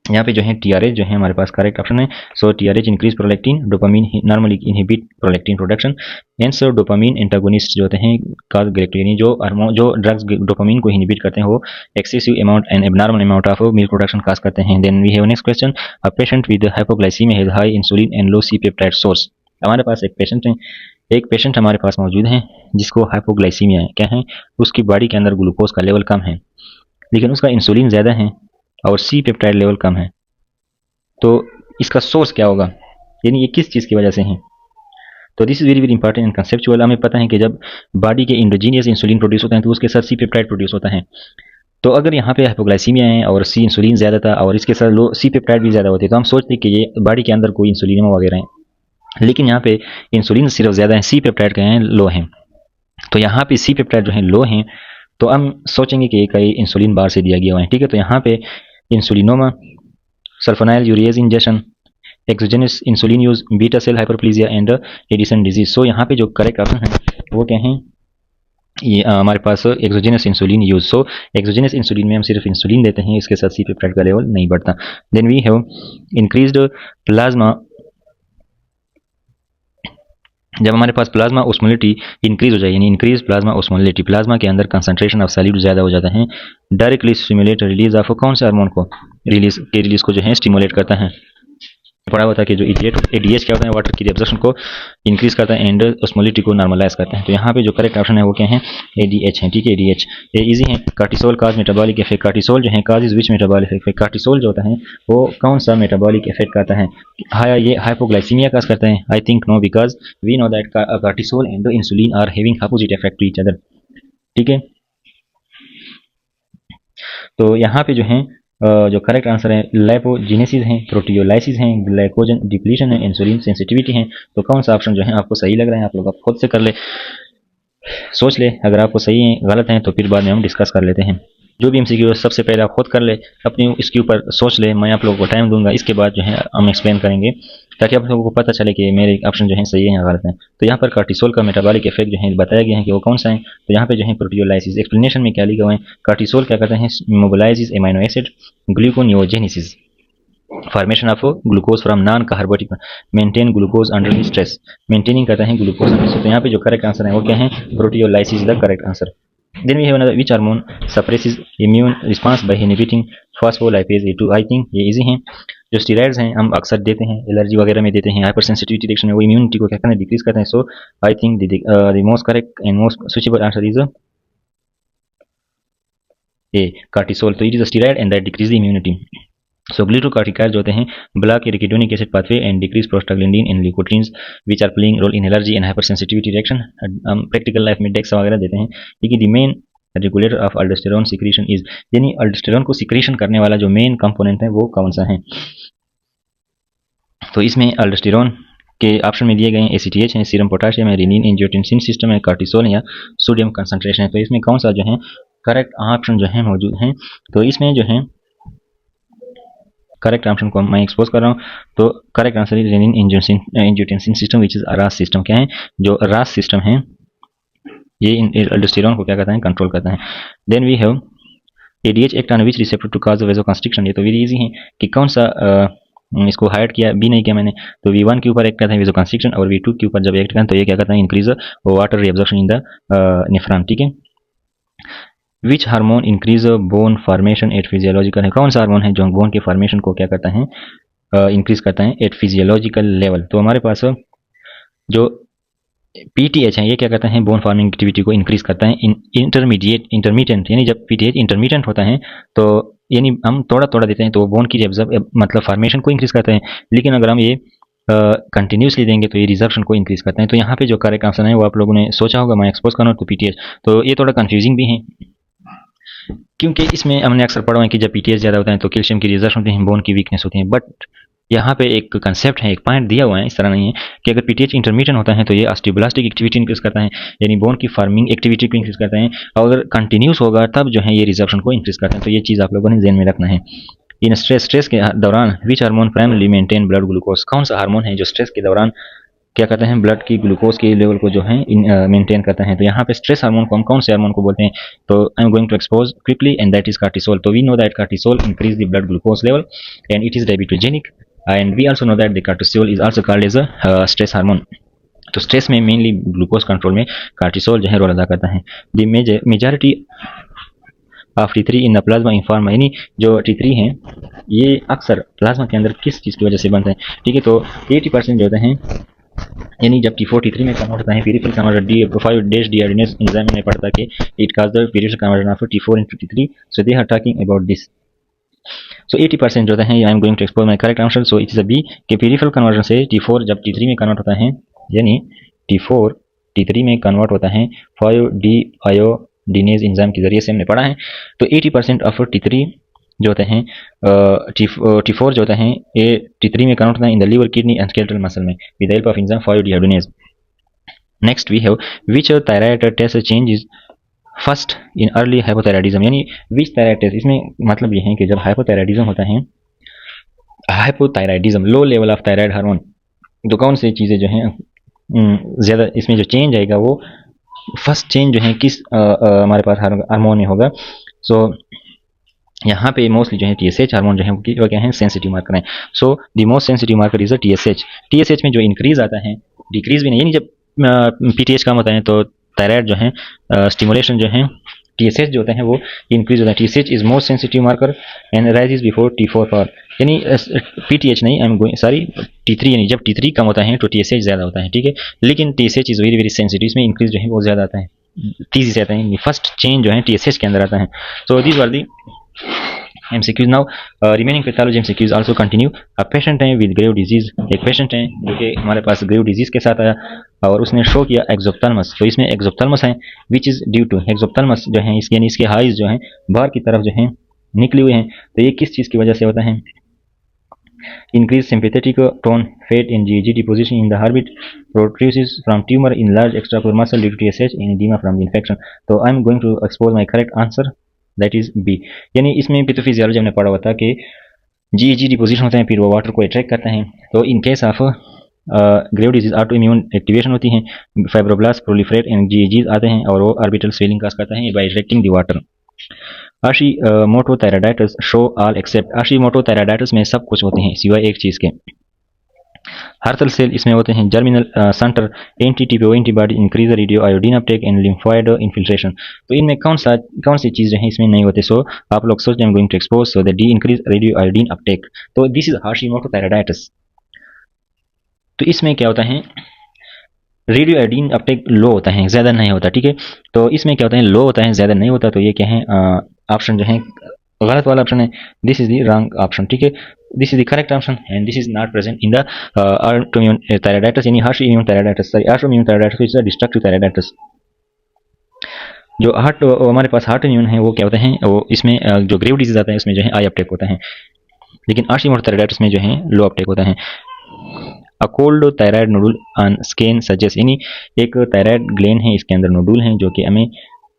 यहाँ पे जो है टीआरएच जो है हमारे पास करेक्ट ऑप्शन है। So TRH increase prolactin, dopamine normally inhibit prolactin production. And so dopamine antagonist जो होते हैं काज ग्रेक्टिन, जो ड्रग्स डोपामिन को इनहिबिट करते हैं वो excessive amount and abnormal amount of milk production cause करते हैं। Then we have next question, a patient with hypoglycaemia has high insulin and low C peptide source. हमारे पास एक पेशेंट हमारे पास मौजूद है जिसको हाइपोग्लाइसीमिया है, क्या है, उसकी बॉडी के अंदर ग्लूकोज का लेवल कम है लेकिन उसका इंसुलिन ज़्यादा है और सी पेप्टाइड लेवल कम है। तो इसका सोर्स क्या होगा, यानी ये किस चीज़ की वजह से है। तो this is very very important and conceptual. हमें पता है कि जब बॉडी के इंडोजीनियस इंसुलिन प्रोड्यूस होता है तो उसके साथ सी पेप्टाइड प्रोड्यूस होता है। तो अगर यहाँ पे हाइपोग्लाइसीमिया है और सी इंसुलिन ज़्यादा था और इसके साथ लो सी पेप्टाइड भी ज़्यादा होती है तो हम सोचते हैं कि ये बॉडी के अंदर कोई इंसुलिन वगैरह है, लेकिन यहाँ पे इंसुलिन सिर्फ ज़्यादा है, सी पेप्टाइड के हैं लो हैं। तो यहाँ पे सी पेप्टाइड जो है लो हैं तो हम सोचेंगे कि कई इंसुलिन बार से दिया गया हुआ है। ठीक है, तो यहाँ पे insulinoma, sulfonylureas injection, exogenous insulin use, beta cell hyperplasia and Addison disease. So यहाँ पे जो करेक्ट ऑप्शन है वो क्या है, ये हमारे पास एक्सोजेनस इंसुलिन यूज। सो एक्सोजेनस इंसुलिन में हम सिर्फ इंसुलिन देते हैं, इसके साथ सी पेप्टाइड का लेवल नहीं बढ़ता। Then we have increased plasma, जब हमारे पास प्लाज्मा ओस्मोलिटी इंक्रीज हो जाए यानी इंक्रीज प्लाज्मा ओस्मोलिटी, प्लाज्मा के अंदर कंसंट्रेशन ऑफ सॉल्यूट ज़्यादा हो जाता है, डायरेक्टली स्टिमुलेट रिलीज ऑफ कौन से हार्मोन को, रिलीज को जो है स्टिमुलेट करता है। पढ़ा हुआ था कि जो एडीएच क्या होता है, वाटर की एब्जॉर्प्शन को इंक्रीज करता है एंड ओस्मोलिटी को नॉर्मलाइज करता है। तो यहाँ पे जो करेक्ट ऑप्शन है वो क्या है, एडीएच है। ठीक है, एडीएच ये इजी है। कार्टिसोल काज मेटाबॉलिक इफेक्ट, कार्टिसोल जो है cause is which metabolic effect, cortisol जो होता है वो कौन सा मेटाबॉलिक इफेक्ट करता है, ये हाइपोग्लाइसीमिया काज करता है। I think no, because we know that cortisol and insulin are having opposite effect to each other. ठीक है, तो यहाँ पे जो है जो करेक्ट आंसर है लाइपोजेनेसिस है, प्रोटियोलाइसिस है, ग्लाइकोजन डिप्लीशन है, इंसुलिन सेंसिटिविटी है। तो कौन सा ऑप्शन जो है आपको सही लग रहा है, आप लोग खुद से कर ले, सोच ले, अगर आपको सही है गलत है तो फिर बाद में हम डिस्कस कर लेते हैं। जो भी एमसीक्यू सबसे पहले आप खुद कर ले, अपनी इसके ऊपर सोच ले, मैं आप लोगों को टाइम दूंगा, इसके बाद जो है हम एक्सप्लेन करेंगे ताकि आप लोगों को पता चले कि मेरे ऑप्शन जो है सही है या गलत है। तो यहाँ पर कार्टिसोल का मेटाबॉलिक इफेक्ट जो है बताया गया है कि वो कौन सा है। तो यहाँ पे जो है प्रोटियोलाइसिस, एक्सप्लेनेशन में क्या लिखा हुआ है, कार्टिसोल क्या करता है, mobilises amino acid gluconeogenesis. Formation of glucose from non carbohydrate, maintain glucose under stress, maintaining करता है ग्लूकोज अंडर स्ट्रेस। तो यहाँ पे जो करेक्ट आंसर है वो क्या है, proteolysis is the correct answer. Then we have another, which hormone suppresses immune response by inhibiting phospholipase A2। I think ये इजी है। जो स्टीरॉइड्स हैं हम अक्सर देते हैं, एलर्जी वगैरह में देते हैं, हाइपर सेंसिटिविटी रिएक्शन है, वो इम्यूनिटी को क्या करते हैं, डिक्रीज करते हैं। So I think the most correct and most suitable answer is A, cortisol. तो it is a steroid and that decrease the immunity. So glucocorticoids जो होते हैं block arachidonic acid pathway and decrease prostaglandin and leukotrienes which are playing role in allergy and hypersensitivity reaction. हम practical life में dex वगैरह देते हैं। लेकिन the main regulator of aldosterone secretion is, यानी अल्डोस्टेरोन को सिक्रीशन करने वाला जो मेन कंपोनेंट है वो कौन सा है। तो इसमें अल्डोस्टेरोन के ऑप्शन में दिए गए हैं ACTH है, सीरम पोटाशियम है, रेनिन एंजियोटेंसिन सिस्टम है, कार्टिसोल या सोडियम कंसंट्रेशन है। तो इसमें कौन सा जो है करेक्ट ऑप्शन जो है मौजूद हैं। तो इसमें जो है करेक्ट ऑप्शन को मैं एक्सपोज कर रहा हूँ। तो correct answer is renin angiotensin system which is रास सिस्टम। क्या है, जो रास सिस्टम है ये अल्डोस्टेरोन को क्या करता है, कंट्रोल करता है। Then we have ADH act on which receptor to cause vasoconstriction. ये तो वेरी इजी है कि कौन सा इसको हाइड किया, बी नहीं किया मैंने, तो V1 के ऊपर एक्ट करता है वेजोकंस्ट्रिक्शन, और V2 के ऊपर जब एक्ट करता है तो ये क्या करता है, increase water reabsorption in the nephron. ठीक है। Which hormone increase bone formation at physiological है, कौन सा हार्मोन है जो बोन के फॉर्मेशन को क्या करता है, इंक्रीज करता है एट फिजियोलॉजिकल लेवल। तो हमारे पास जो PTH है ये क्या करता है, बोन फॉर्मिंग एक्टिविटी को इंक्रीज करता है। इंटरमीडिएंट, यानी जब PTH इंटरमीडिएंट होता है तो यानी हम थोड़ा थोड़ा देते हैं तो बोन की मतलब फॉर्मेशन को इंक्रीज करता है। लेकिन अगर हम ये कंटिन्यूसली देंगे तो ये रिजर्प्शन को इंक्रीज करते हैं। तो यहाँ पे जो करेक्ट आंसर है वो आप लोगों ने सोचा होगा, मैं एक्सपोज करना तो PTH। तो ये थोड़ा कंफ्यूजिंग भी है क्योंकि इसमें हमने अक्सर पढ़ा है कि जब PTH ज़्यादा होता है तो कैल्शियम की रिजर्व होती है, बोन की वीकनेस होती है। बट यहाँ पे एक कंसेप्ट है, एक पॉइंट दिया हुआ है, इस तरह नहीं है कि अगर PTH इंटरमीडिएंट होता है तो ये ऑस्टियोब्लास्टिक एक्टिविटी इंक्रीज करता है, यानी बोन की फार्मिंग एक्टिविटी को इंक्रीज करता है, और अगर कंटिन्यूस होगा तब जो है ये रिजर्प्शन को इंक्रीज करता है। तो ये चीज़ आप लोगों ने ध्यान में रखना है। इन स्ट्रेस के दौरान which hormone primary maintain blood glucose, कौन सा हार्मोन है जो स्ट्रेस के दौरान क्या करते हैं, ब्लड की ग्लूकोज के लेवल को जो है मेंटेन करता है। तो यहाँ पे स्ट्रेस हार्मोन को हम कौन से हार्मोन को बोलते हैं, तो I am going to expose quickly and that is cortisol. तो we know that cortisol increase the blood glucose level and it is diabetogenic, and we also know that the cortisol is also called as a stress hormone. तो stress में mainly glucose control में cortisol जो है role अदा करता है। The majority of T3 in the plasma in form, यानी जो T3 हैं ये अक्सर प्लाज्मा के अंदर किस चीज़ की वजह से बनते हैं। ठीक है, तो 80% जो होते हैं, यानी जब T4 T3 में कन्वर्ट होता है, पेरिफेरल कन्वर्टर 5 डेज डीआरडीनेस एंजाइम ने पढ़ता कि it cause the peripheral conversion of T4 into T3, so they are talking about this. So 80% जो होता है, I am going to explore my correct answer, so it is a B कि peripheral conversion से T4 जब T3 में convert होता है, यानी T4 T3 में कन्वर्ट होता है 5-डीआयोडीनेज एंजाइम के जरिए से, हमने पढ़ा है। तो 80% ऑफ T3 जो होते हैं T4 जो होते हैं ये T3 में कन्वर्ट होता है in the liver, kidney and skeletal muscle में with the help of enzyme five deiodinase. Next we have which thyroid test changes first in early hypothyroidism, यानी विच थायराइड टेस्ट, इसमें मतलब ये है कि जब हाइपोथायराइडिज्म होता है, hypothyroidism low level of thyroid hormone, तो कौन सी चीज़ें जो हैं ज़्यादा इसमें जो चेंज आएगा वो फर्स्ट चेंज जो है किस हमारे पास हार्मोन में होगा। सो यहाँ पे मोस्टली जो है TSH हार्मोन जो है वो क्या है, सेंसिटिव मार्कर है। So the most sensitive marker is TSH। TSH में जो इंक्रीज आता है, डिक्रीज भी नहीं, यानी जब PTH कम होता है तो थायराइड जो है स्टिमुलेशन जो है TSH जो होता है वो इंक्रीज होता है। TSH is most sensitive marker and rises before T4 for, यानी PTH नहीं, आई एम गोइंग सॉरी T3, यानी जब T3 कम होता है तो TSH ज़्यादा होता है। ठीक है, लेकिन TSH is very very sensitive, इसमें इंक्रीज जो है वो ज़्यादा आता है, तेजी से आता है। फर्स्ट चेंज जो है TSH के अंदर आता है। So these are the MCQs। Now remaining pathology MCQs also continue. अब पेशेंट है विद ग्रेव डिजीज, एक पेशेंट है जो कि हमारे पास ग्रेव डिजीज के साथ आया और उसने शो किया एक्सोप्थाल्मस। तो इसमें एक्सोप्थाल्मस है विच इज ड्यू टू, एक्सोप्थाल्मस जो है यानी इसके हाइज जो है बाहर की तरफ जो है निकली हुए हैं। तो ये किस चीज़ की वजह से होता है, increase sympathetic tone fat in GAG deposition in the orbit, protrusion from tumour in large extraocular muscle due to TSH and oedema from the infection. तो I am going to expose my correct answer, that is B. यानी इसमें pathophysiology हमने पढ़ा हुआ था कि GAG deposition होता है, फिर वो वाटर को अट्रैक्ट करता है। तो in case of Grave disease auto immune activation होती है, फाइब्रोब्लास्ट प्रोलिफरेट एंड GAGs आते हैं और वो ऑर्बिटल स्वेलिंग काज करता है by attracting the water. Hashimoto thyroiditis show all except, Hashimoto thyroiditis में सब कुछ होते हैं सिवाय एक चीज़ के। हर्तल सेल इसमें होते हैं germinal centre, anti-TPO antibody, increase radio iodine Uptake and lymphoid infiltration. तो इनमें कौन सी चीज़ जो है इसमें नहीं होते? सो आप लोग सोचते हैं going to expose so that D increase radio iodine uptake. तो दिस इज हाशिमोटो थायराइडाइटिस। तो इसमें क्या होता है, रेडियो आयोडीन अपटेक लो होता है, ज़्यादा नहीं होता, ठीक है। तो इसमें क्या होता है, लो होता है, ज़्यादा नहीं होता। तो ये क्या है, ऑप्शन जो है गलत वाला ऑप्शन है, this is the wrong option, ठीक है। This is the correct option and this is not present in the autoimmune thyroiditis, यानी harsh immune thyroiditis, sorry autoimmune thyroiditis is a destructive thyroiditis. जो hot हमारे पास heart immune है वो क्या होता है, वो इसमें जो ग्रेव डिजीज आता है उसमें जो है हाई अपटेक होता है, लेकिन हार्शिमोटो थायराइडाइटिस में जो है लो अपटेक होता है। A cold thyroid nodule on skin suggest, यानी एक थायराइड ग्लैंड है, इसके अंदर नोडुल हैं जो कि हमें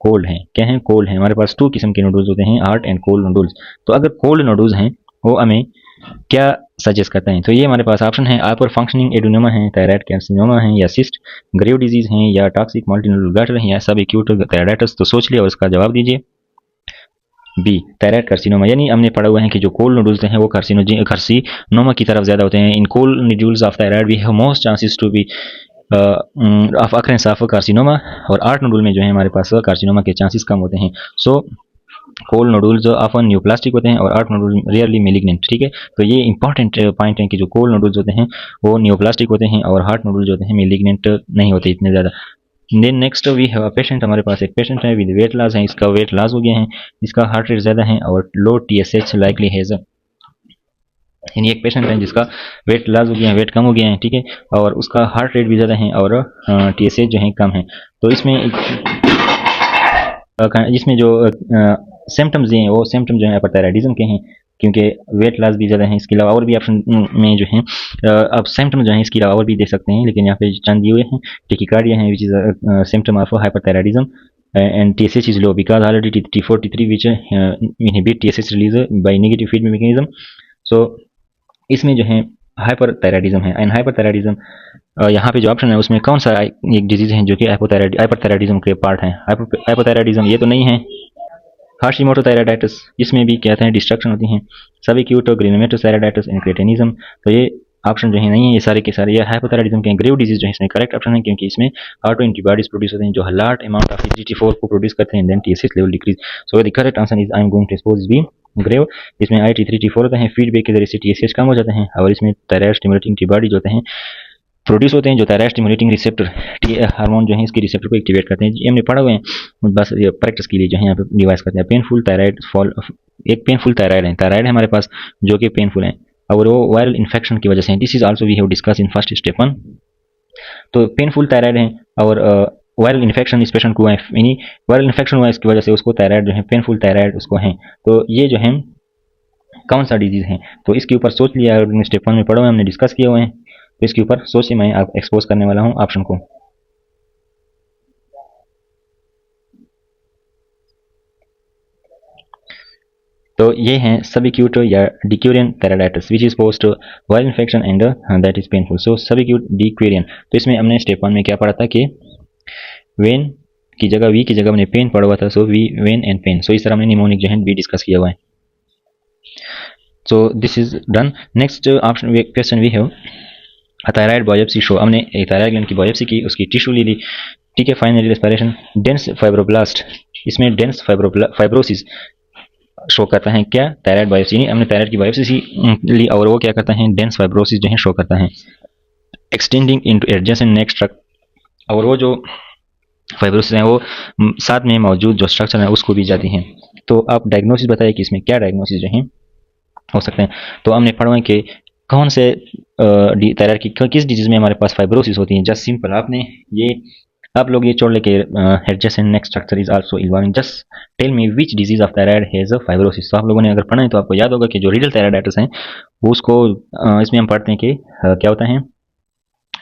कोल्ड है। क्या है? कोल्ड है। हमारे पास 2 किस्म के नोडुल्स होते हैं, हार्ट एंड कोल्ड नोडुल्स। तो अगर कोल्ड नोडुल्स हैं वो हमें क्या सजेस्ट करते हैं? तो ये हमारे पास ऑप्शन है, हाइपर फंक्शनिंग एडोनोमा है, थायराइड कैर्सिनोमा है, या सिस्ट ग्रेव डिजीज है, या टॉक्सिक मल्टीनोडुल गटर है, या सब एक्यूट थायराइडाइटिस। तो सोच लिया और इसका जवाब दीजिए। बी थायराइड कार्सिनोमा, यानी हमने पढ़ा हुआ है कि जो कोल्ड नोडुल्स हैं वो कार्सिनोमा की तरफ ज़्यादा होते हैं। In cold nodules of thyroid we have most chances to be of occurrence of carcinoma, और आर्ट नोडुल में जो है हमारे पास कार्सिनोमा के चांसेस कम होते हैं। सो कोल्ड नोडुल्स ऑफन न्यूप्लास्टिक होते हैं और आर्ट नोडुल रियरली मेलिग्नेंट, ठीक है। तो ये इंपॉर्टेंट पॉइंट है कि जो कोल्ड नोडुल्स होते हैं वो न्यूप्लास्टिक होते हैं और हार्ट नोडुल जो होते हैं मेलिग्नेंट नहीं होते इतने ज़्यादा। Then next we have a patient, हमारे पास एक पेशेंट है विद वेट लॉस है, इसका वेट लॉस हो गया है, इसका हार्ट रेट ज़्यादा है और लो TSH लाइकली हैज़, यानी एक पेशेंट है जिसका वेट लॉस हो गया है, वेट कम हो गया है, ठीक है, और उसका हार्ट रेट भी ज़्यादा है और TSH जो है कम है। तो इसमें जो सिम्टम्स हैं वो सिम्टम जो है हाइपरथायराइडिज्म के हैं, क्योंकि वेट लॉस भी ज़्यादा है। इसके अलावा और भी ऑप्शन में जो है अब सिम्टम जो है इसके अलावा और भी दे सकते हैं, लेकिन यहाँ पे चंद दिए हुए हैं। टेकिकार्डिया है which is symptom of hyperthyroidism, and TSH is low because already T4 T3 which inhibit TSH release by negative feedback mechanism. So इसमें जो है हाइपरथायराइडिज्म है, एंड हाइपरथायराइडिज्म यहाँ पे जो ऑप्शन है उसमें कौन सा एक डिजीज है जो कि हाइपरथायराइडिज्म के पार्ट है? हाइपरथायराइडिज्म ये तो नहीं है। हाशिमोटो थायराइडाइटिस, इसमें भी कहते हैं डिस्ट्रक्शन होती हैं। Subacute granulomatous thyroiditis and cretinism, तो ये ऑप्शन जो है नहीं है, ये सारे के सारे ये हाइपोथायराइडिज्म के ग्रेव डिजीज जो है इसमें करेक्ट ऑप्शन है, क्योंकि इसमें ऑटो एंटीबॉडीज प्रोड्यूस होते हैं जो लार्ज अमाउंट ऑफ IgG4 को प्रोड्यूस करते हैं, then TSH level decrease. So the correct answer is I am going to expose B Grave. इसमें IT3 T4 होते हैं, फीडबैक के जरिए से TSH कम हो जाते हैं, और इसमें थायराइड स्टिमुलेटिंग एंटीबॉडी जो होते हैं प्रोड्यूस होते हैं, जो थायराइड स्टिमुलेटिंग रिसेप्टर हार्मोन जो है इसके रिसेप्टर को एक्टिवेट करते हैं। ये हमने पढ़ा हुआ है, बस ये प्रैक्टिस के लिए जो है यहाँ पे डिवाइस करते हैं। पेनफुल थायराइड फॉल, एक पेनफुल थायराइड है हमारे पास जो कि पेनफुल है, और वो वायरल इन्फेक्शन की वजह से है। This is also we have discuss in first step 1। तो पेनफुल थायराइड है और वायरल इन्फेक्शन इस पेशेंट को हुआ है, यानी वायरल इन्फेक्शन हुआ है इसकी वजह से उसको थायराइड जो है पेनफुल थायराइड उसको है। तो ये जो है कौन सा डिजीज है? तो इसके ऊपर सोच लिया, स्टेप 1 में पढ़ा हुआ है, हमने डिस्कस किया हुए हैं। तो इसके ऊपर सोचिए, मैं आप एक्सपोज करने वाला हूँ ऑप्शन को। तो ये हैं सबएक्यूट या de Quervain thyroiditis which is post viral infection and that is painful. So subacute de Quervain, तो इसमें हमने स्टेप 1 में क्या पढ़ा था कि वेन की जगह वी की जगह हमने पेन पढ़ा हुआ था, so we when and pain. So इस तरह हमने निमोनिक जो है भी डिस्कस किया हुआ है। So this is done. Next option question we have thyroid biopsy show, हमने एक थायराइड ग्लैंड की बायोप्सी की, उसकी टिश्यू ले ली, ठीक है, फाइनली रेस्पिरेशन डेंस फाइब्रोब्लास्ट, इसमें डेंस फाइब्रोसिस शो करता है। क्या? थायराइड बायोप्सी, हमने थायराइड की बायोप्सी ली और वो क्या करता है, डेंस फाइब्रोसिस जो है शो करता है, extending into adjacent neck structure, और वो जो फाइब्रोसिस है वो साथ में मौजूद जो स्ट्रक्चर है उसको भी जाती हैं। तो आप डायग्नोसिस बताइए कि इसमें क्या डायग्नोसिस जो है हो सकते हैं। तो हमने पढ़ा है कि कौन से थायराइड की किस डिजीज में हमारे पास फाइब्रोसिस होती है। जस्ट सिंपल, आपने ये आप लोग ये छोड़ ले के adjacent neck structure is also involving, just tell me which disease of thyroid has a fibrosis. तो आप लोगों ने अगर पढ़ा है तो आपको याद होगा कि जो रीडल थायराइडाइटिस है वो उसको इसमें हम पढ़ते हैं कि क्या होता है,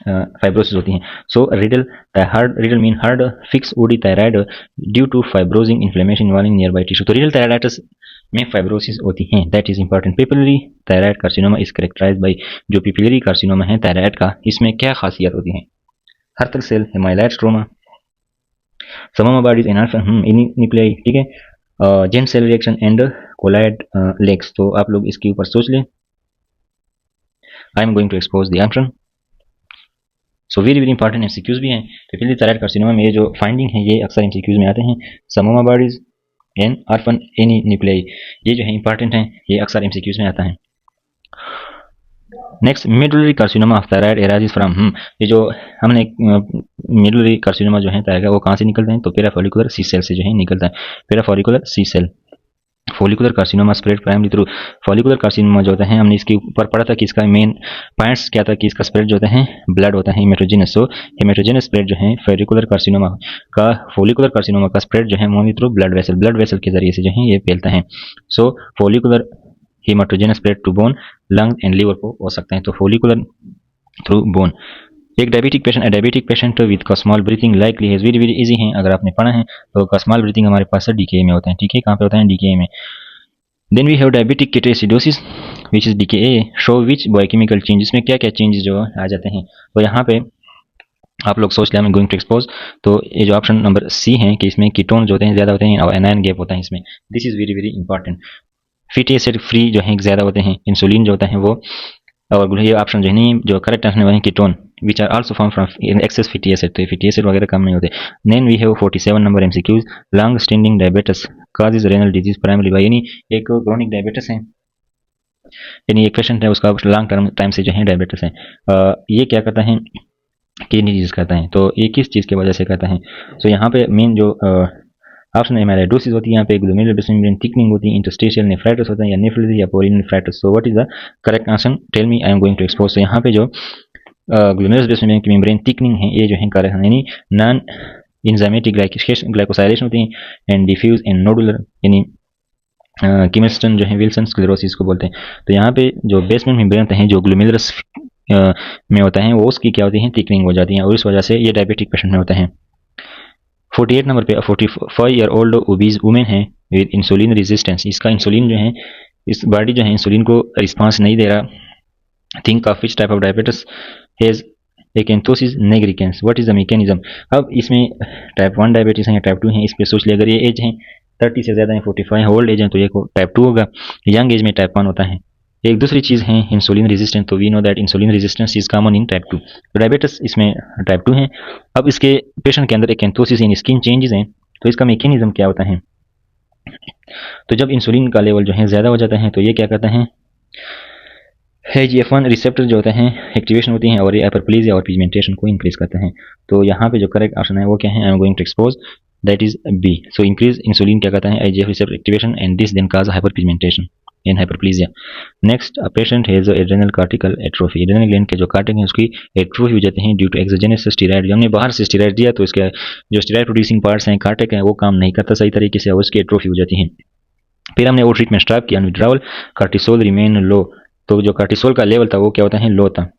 फाइब्रोसिस होती हैं। So Riedel mean hard fix woody thyroid due to fibrosing inflammation involving nearby tissue. तो रीडल थायराइडाइटिस में फाइब्रोसिस होती हैं, that is important. Papillary thyroid carcinoma is characterized by, जो पेपिलरी कार्सिनोमा है थायराइड का, इसमें क्या खासियत होती है? हर्तल सेल, हेमाइलाइट स्ट्रोमा, समोमा बॉडीज एनाल्फा निप्लाई, ठीक है, giant cell reaction and colloid lakes. तो आप लोग इसके ऊपर सोच लें। I am going to expose the answer. So very very important MCQs भी हैं। तो फिर थायराइड कार्सिनोमा में ये जो फाइंडिंग है ये अक्सर एमसीक्यूज में आते हैं। Psammoma bodies and orphan Annie nuclei, ये जो है इंपॉर्टेंट है, ये अक्सर एमसीक्यूज में आता है। Next, medullary carcinoma of thyroid arises from, ये जो हमने मिडुलरी कार्सिनोमा जो है थायराइड का वो कहाँ से निकलते हैं, तो पेराफोलिकुलर सी सेल से जो है निकलता है। Parafollicular C cell. Follicular carcinoma spread primary through, follicular carcinoma जो होता है हमने इसके ऊपर पढ़ा था कि इसका मेन पॉइंट्स क्या था कि इसका स्प्रेड जो होता है ब्लड होता है, हेमेटोजेनस। सो हेमेटोजेनस स्प्रेड जो है फेरिकुलर कार्सिनोमा का, फोलिकुलर कार्सिनोमा का स्प्रेड जो है ओनली थ्रू ब्लड वेसल के जरिए से जो है ये फैलता है। So follicular haematogenous spread to bone, lung and liver को हो सकते हैं। तो फोलिकुलर थ्रू बोन। एक diabetic patient with Kussmaul breathing likely has, very very easy है, अगर आपने पढ़ा है तो कस्मॉल ब्रीथिंग हमारे पास डीके में होता है। ठीक है, कहाँ पे होता है, डीके में। Then we have diabetic ketoacidosis which is DK show which biochemical changes, में क्या क्या चेंजेस जो आ जाते हैं। तो यहाँ पे आप लोग सोच लें, I am going to expose. तो ये जो ऑप्शन नंबर सी है कि इसमें कीटोन जो होते हैं ज़्यादा होते हैं और एनायन गैप होता है इसमें। This is very very important. Fatty acid free जो है ज़्यादा होते हैं, इंसुलिन जो होता है वो, और ये ऑप्शन जो है नहीं, जो करेक्ट आंसर है ketone which are also form from excess fatty acid. तो फैटी एसिड वगैरह कम नहीं होते। Then we have 47 number MCQs. Long standing diabetes causes renal disease primary by, यानी एक क्रोनिक डायबिटीज है, यानी एक पेशेंट है उसका लॉन्ग टर्म टाइम से जो है डायबिटीज है। ये क्या करता है, किडनी डिजीज करता है। तो ये किस चीज़ की वजह से करता है, तो यहाँ पे मेन जो ऑप्शन एमाइलोइडोसिस होती है, यहाँ पे ग्लोमेरुलर बेसिन मेम्ब्रेन थिकनिंग होती है, इंटरस्टिशियल नेफ्राइटिस होता है, या नेफ्रोसिस या पोरिनल nephritis. So what is the correct answer, tell me, I am going to expose. तो यहाँ पे जो ग्लोमेरुलर बेसिन मेम्ब्रेन थिकनिंग है ये जो है करेक्ट, यानी नॉन इंजाइमेटिक ग्लाइकोसाइलेशन होती है, एंड डिफ्यूज एंड नोडुलर, यानी किमिस्टन जो है विल्सन स्क्लेरोसिस को बोलते हैं। तो यहाँ पे जो बेसमेंट मेम्ब्रेन होते हैं जो ग्लोमेरुलस में होता है वो उसकी क्या होती है, थिकनिंग हो जाती है, और इस वजह से ये डायबिटिक पेशेंट में होता है। 48 नंबर पे 45 ईयर ओल्ड ओबीज वुमेन है विद इंसुलिन रेजिस्टेंस। इसका इंसुलिन जो है, इस बॉडी जो है इंसुलिन को रिस्पांस नहीं दे रहा। Think of which type of diabetes has acanthosis nigricans, what is the mechanism. अब इसमें टाइप 1 डायबिटीज है या टाइप 2 है, इस पर सोच लिया। अगर ये एज है 30 से ज़्यादा है, 45 ओल्ड एज है, तो ये टाइप 2 होगा। यंग एज में टाइप 1 होता है। एक दूसरी चीज़ है इंसुलिन रेजिस्टेंस, तो we know that insulin resistance is common in type 2। तो डायबिटीज इसमें टाइप 2 है। अब इसके पेशेंट के अंदर एकेंथोसिस इन स्किन चेंजेस हैं, तो इसका मैकेनिज्म क्या होता है, तो जब इंसुलिन का लेवल जो है ज़्यादा हो जाता है तो ये क्या करता है, GF1 रिसेप्टर जो होते हैं एक्टिवेशन होती हैं, और ये हाइपरप्लेजिया और पिगमेंटेशन को इंक्रीज करते हैं। तो यहाँ पे जो करेक्ट ऑप्शन है वो क्या है, I am going to expose, that is B. So increase insulin क्या करता है, IGF receptor activation, and this then cause hyperpigmentation in hyperplasia. Next, a patient has adrenal cortical atrophy, adrenal gland के जो कार्टिक है उसकी एट्रोफी हो जाते हैं ड्यू टू एक्सोजेनस स्टेरॉइड। हमने बाहर से स्टेरॉइड दिया तो इसके जो स्टेरॉइड प्रोड्यूसिंग पार्ट्स हैं कार्टिक हैं वो काम नहीं करता सही तरीके से, और उसकी एट्रोफी हो जाती है। फिर हमने वो ट्रीटमेंट स्टार्ट किया, विड्रॉवल, कार्टिसोल रिमेन लो। तो जो कार्टिसोल का लेवल था वो क्या होता है, लो था।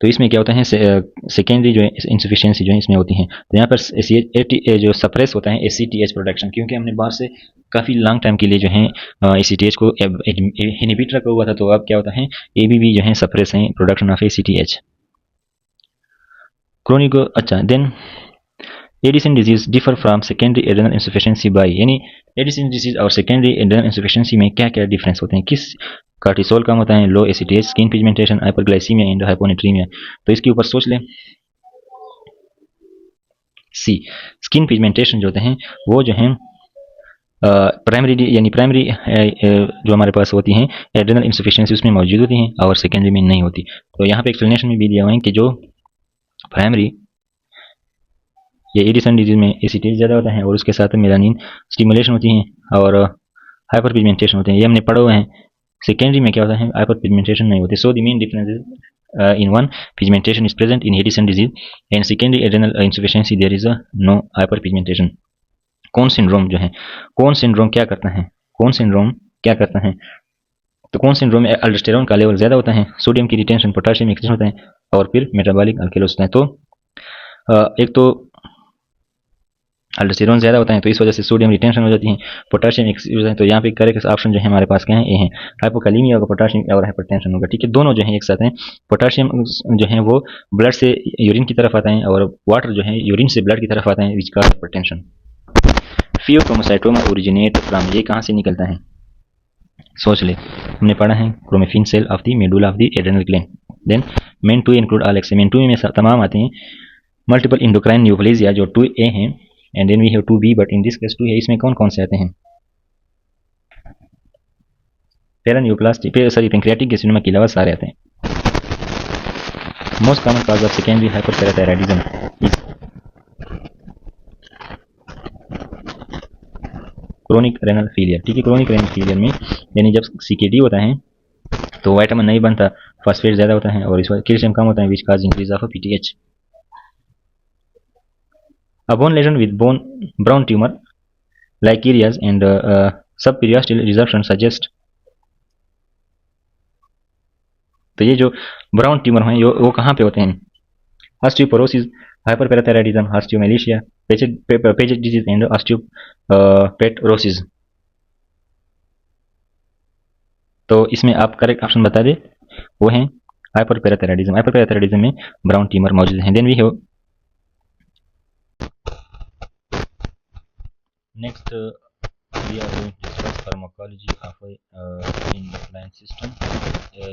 तो इसमें क्या होता है, सेकेंडरी जो है इंसफिशियंसी जो है इसमें होती है। तो यहाँ पर जो सप्रेस होता है ACTH प्रोडक्शन, क्योंकि हमने बाहर से काफ़ी लॉन्ग टाइम के लिए जो है ACTH को इनहिबिट रखा हुआ था, तो अब क्या होता है ABB जो है सप्रेस है प्रोडक्शन ऑफ ACTH। क्रोनिक, अच्छा, then Addison disease differ from secondary adrenal insufficiency by, यानी एडिसन डिजीज और सेकेंडरी एड्रेनल इंसफिशियंसी में क्या क्या डिफरेंस होते हैं, किस कार्टिसोल कम होता है, लो ACTH, skin pigmentation, hyperglycaemia and hyponatraemia. तो इसके ऊपर सोच लें, सी, स्किन पिगमेंटेशन जो होते हैं वो जो है प्राइमरी, यानी प्राइमरी जो हमारे पास होती हैं एड्रेनल इंसफिशियंसी उसमें मौजूद होती हैं और सेकेंडरी में नहीं होती। तो यहाँ पे एक्सप्लेनेशन में भी दिया हुआ है कि जो प्राइमरी ये एडिसन डिजीज में ACTH ज़्यादा होता है और उसके साथ मेलानिन स्टिमुलेशन होती है और हाइपर पिगमेंटेशन होते हैं, ये हमने पढ़ा हुआ है। सेकेंडरी में क्या होता है, हाइपर पिगमेंटेशन नहीं होती। So the main difference in one, pigmentation is present in Addison disease, and secondary adrenal insufficiency there is a no hyperpigmentation. कौन सिंड्रोम जो है, कौन सिंड्रोम क्या करता है, कौन सिंड्रोम क्या करता है, तो कौन सिंड्रोम में अल्डोस्टेरोन का लेवल ज़्यादा होता है, सोडियम की रिटेंशन, पोटाशियम एक्सचेंज होता है, और फिर मेटाबॉलिक अल्केलोस होता है। तो एक तो अल्डोस्टेरोन ज़्यादा होता है तो इस वजह से सोडियम रिटेंशन हो जाती है, पोटाशियम एक्सक्यूज है। तो यहाँ पे करेक्ट ऑप्शन जो है हमारे पास क्या है, ये है हाइपोकालीमिया होगा, पोटाशियम और हाइपरटेंशन होगा। ठीक है, दोनों जो है एक साथ हैं। पोटाशियम जो है वो ब्लड से यूरिन की तरफ आता है और वाटर जो है यूरिन से ब्लड की तरफ आता है, विच का हाइपरटेंशन। फियोक्रोमोसाइटोमा ओरिजिनेट फ्रॉम, ये कहाँ से निकलता है? सोच ले, हमने पढ़ा है chromaffin cell of the medulla of the adrenal gland. Then MEN two include all except, MEN two में तमाम आते हैं मल्टीपल इंडोक्राइन न्यूप्लेजिया जो 2A हैं, and then we have 2B, but in this case 2 है। इसमें कौन कौन से आते हैं? पैरान्यूप्लास्टिक, सॉरी पेंक्रियाटिक गैसिनोमा के अलावा सारे आते हैं। Most common cause of secondary hyperparathyroidism is chronic renal failure. ठीक है, क्रोनिक रेनल फेलियर में यानी जब CKD होता है तो वाइटामिन नहीं बनता, फॉस्फेट ज्यादा होता है और इस कैल्शियम कम होता है, which cause increase of PTH। A bone lesion with brown tumor like areas and subperiosteal resorption suggest, तो ये जो ब्राउन ट्यूमर हैं वो कहाँ पे होते हैं? Osteoporosis, hyperparathyroidism, osteomalacia, Paget disease and osteopetrosis. तो इसमें आप करेक्ट ऑप्शन बता दे, वो हैं हाइपरपैराथायराइडिज्म। हाइपरपैराथायराइडिज्म में ब्राउन ट्यूमर मौजूद हैं। Then we have next, we are going to discuss pharmacology of endocrine system,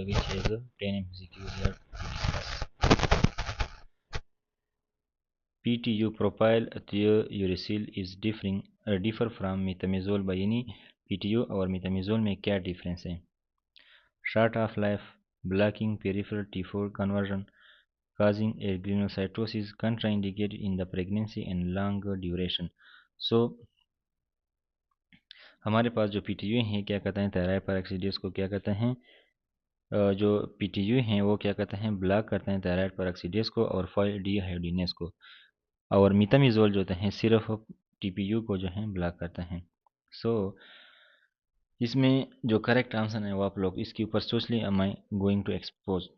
which has 10 MCQs here to discuss. PTU propyl thiouracil is differ from metamizole by any PTU और metamizole में क्या difference है? Short of life, blocking peripheral T4 conversion, causing agranulocytosis, contraindicated in the pregnancy and longer duration. So हमारे पास जो PTU हैं क्या कहते हैं? थायराइड पेरोक्सीडेज को क्या कहते हैं? जो PTU हैं वो क्या कहते हैं? ब्लॉक करते हैं थायराइड पेरोक्सीडेज को और फाइल डिहाइड्रोजिनेज को, और मीथामिजोल जो होते हैं सिर्फ TPU को जो है ब्लॉक करते हैं। सो इसमें जो करेक्ट आंसर है वो आप लोग इसके ऊपर सोच ली, am I going to expose.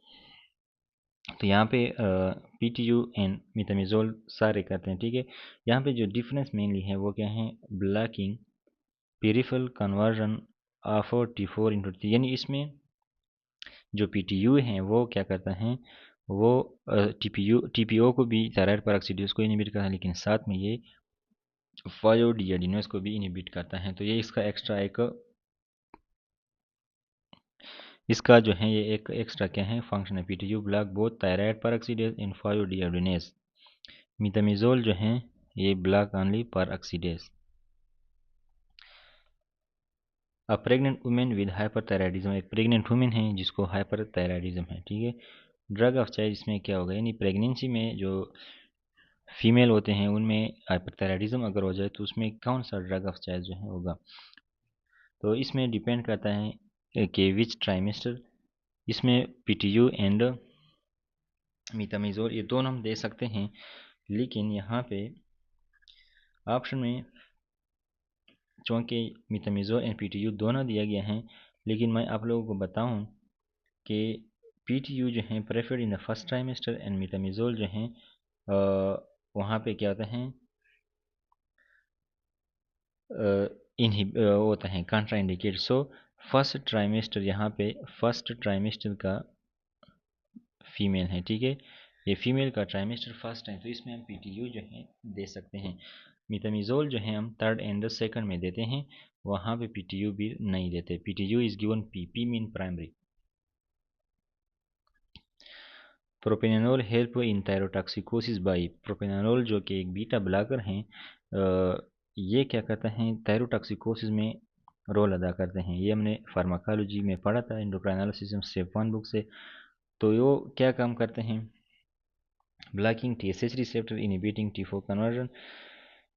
तो यहाँ पे PTU एंड मीथामिजोल सारे करते हैं, ठीक है। यहाँ पे जो डिफरेंस मेनली है वो क्या है? Blocking peripheral conversion of T4 into T, यानी इसमें जो PTU हैं वो क्या करता है? वो TPO को भी, थायराइड पेरोक्सीडेज को इनहिबिट करता है, लेकिन साथ में ये फायोडियाडिनोस को भी इनहिबिट करता है। तो ये इसका एक्स्ट्रा एक, इसका जो है ये एक एक्स्ट्रा क्या है? फंक्शन है। PTU block both thyroid peroxidase and deiodinase. Methimazole जो है ये block only peroxidase. A pregnant women with hyperthyroidism, एक प्रेग्नेंट वुमेन है जिसको हाइपरथायराइडिज्म है, ठीक है। ड्रग ऑफ चॉइस इसमें क्या होगा? यानी प्रेगनेंसी में जो फीमेल होते हैं उनमें हाइपरथायराइडिज्म अगर हो जाए तो उसमें कौन सा ड्रग ऑफ चॉइस जो है होगा? तो इसमें डिपेंड करता है कि विच ट्राइमेस्टर। इसमें PTU एंड मीथामिजोल ये दोनों हम दे सकते हैं, लेकिन यहाँ पे ऑप्शन में चूँकि मीथामिजोल एंड PTU दोनों दिया गया है, लेकिन मैं आप लोगों को बताऊं कि PTU जो है preferred in the first trimester and methimazole जो है वहाँ पे क्या होता है? होता है कॉन्ट्राइंडिकेट। सो फर्स्ट ट्राइमेस्टर, यहाँ पे फर्स्ट ट्राइमेस्टर का फीमेल है, ठीक है। ये फीमेल का ट्राइमेस्टर फर्स्ट है, तो इसमें हम PTU जो है दे सकते हैं। मीथामिजोल जो है हम थर्ड एंड सेकंड में देते हैं, वहाँ पे PTU भी नहीं देते। PTU is given PP mean primary. Propranolol help in thyrotoxicosis by, propranolol जो कि एक बीटा ब्लॉकर हैं, ये क्या करते हैं? थायरोटॉक्सिकोसिस में रोल अदा करते हैं। ये हमने फार्माकोलॉजी में पढ़ा था एंडोक्राइनल स्टेप 1 बुक से। तो वो क्या काम करते हैं? Blocking TSH receptor, inhibiting T4 conversion,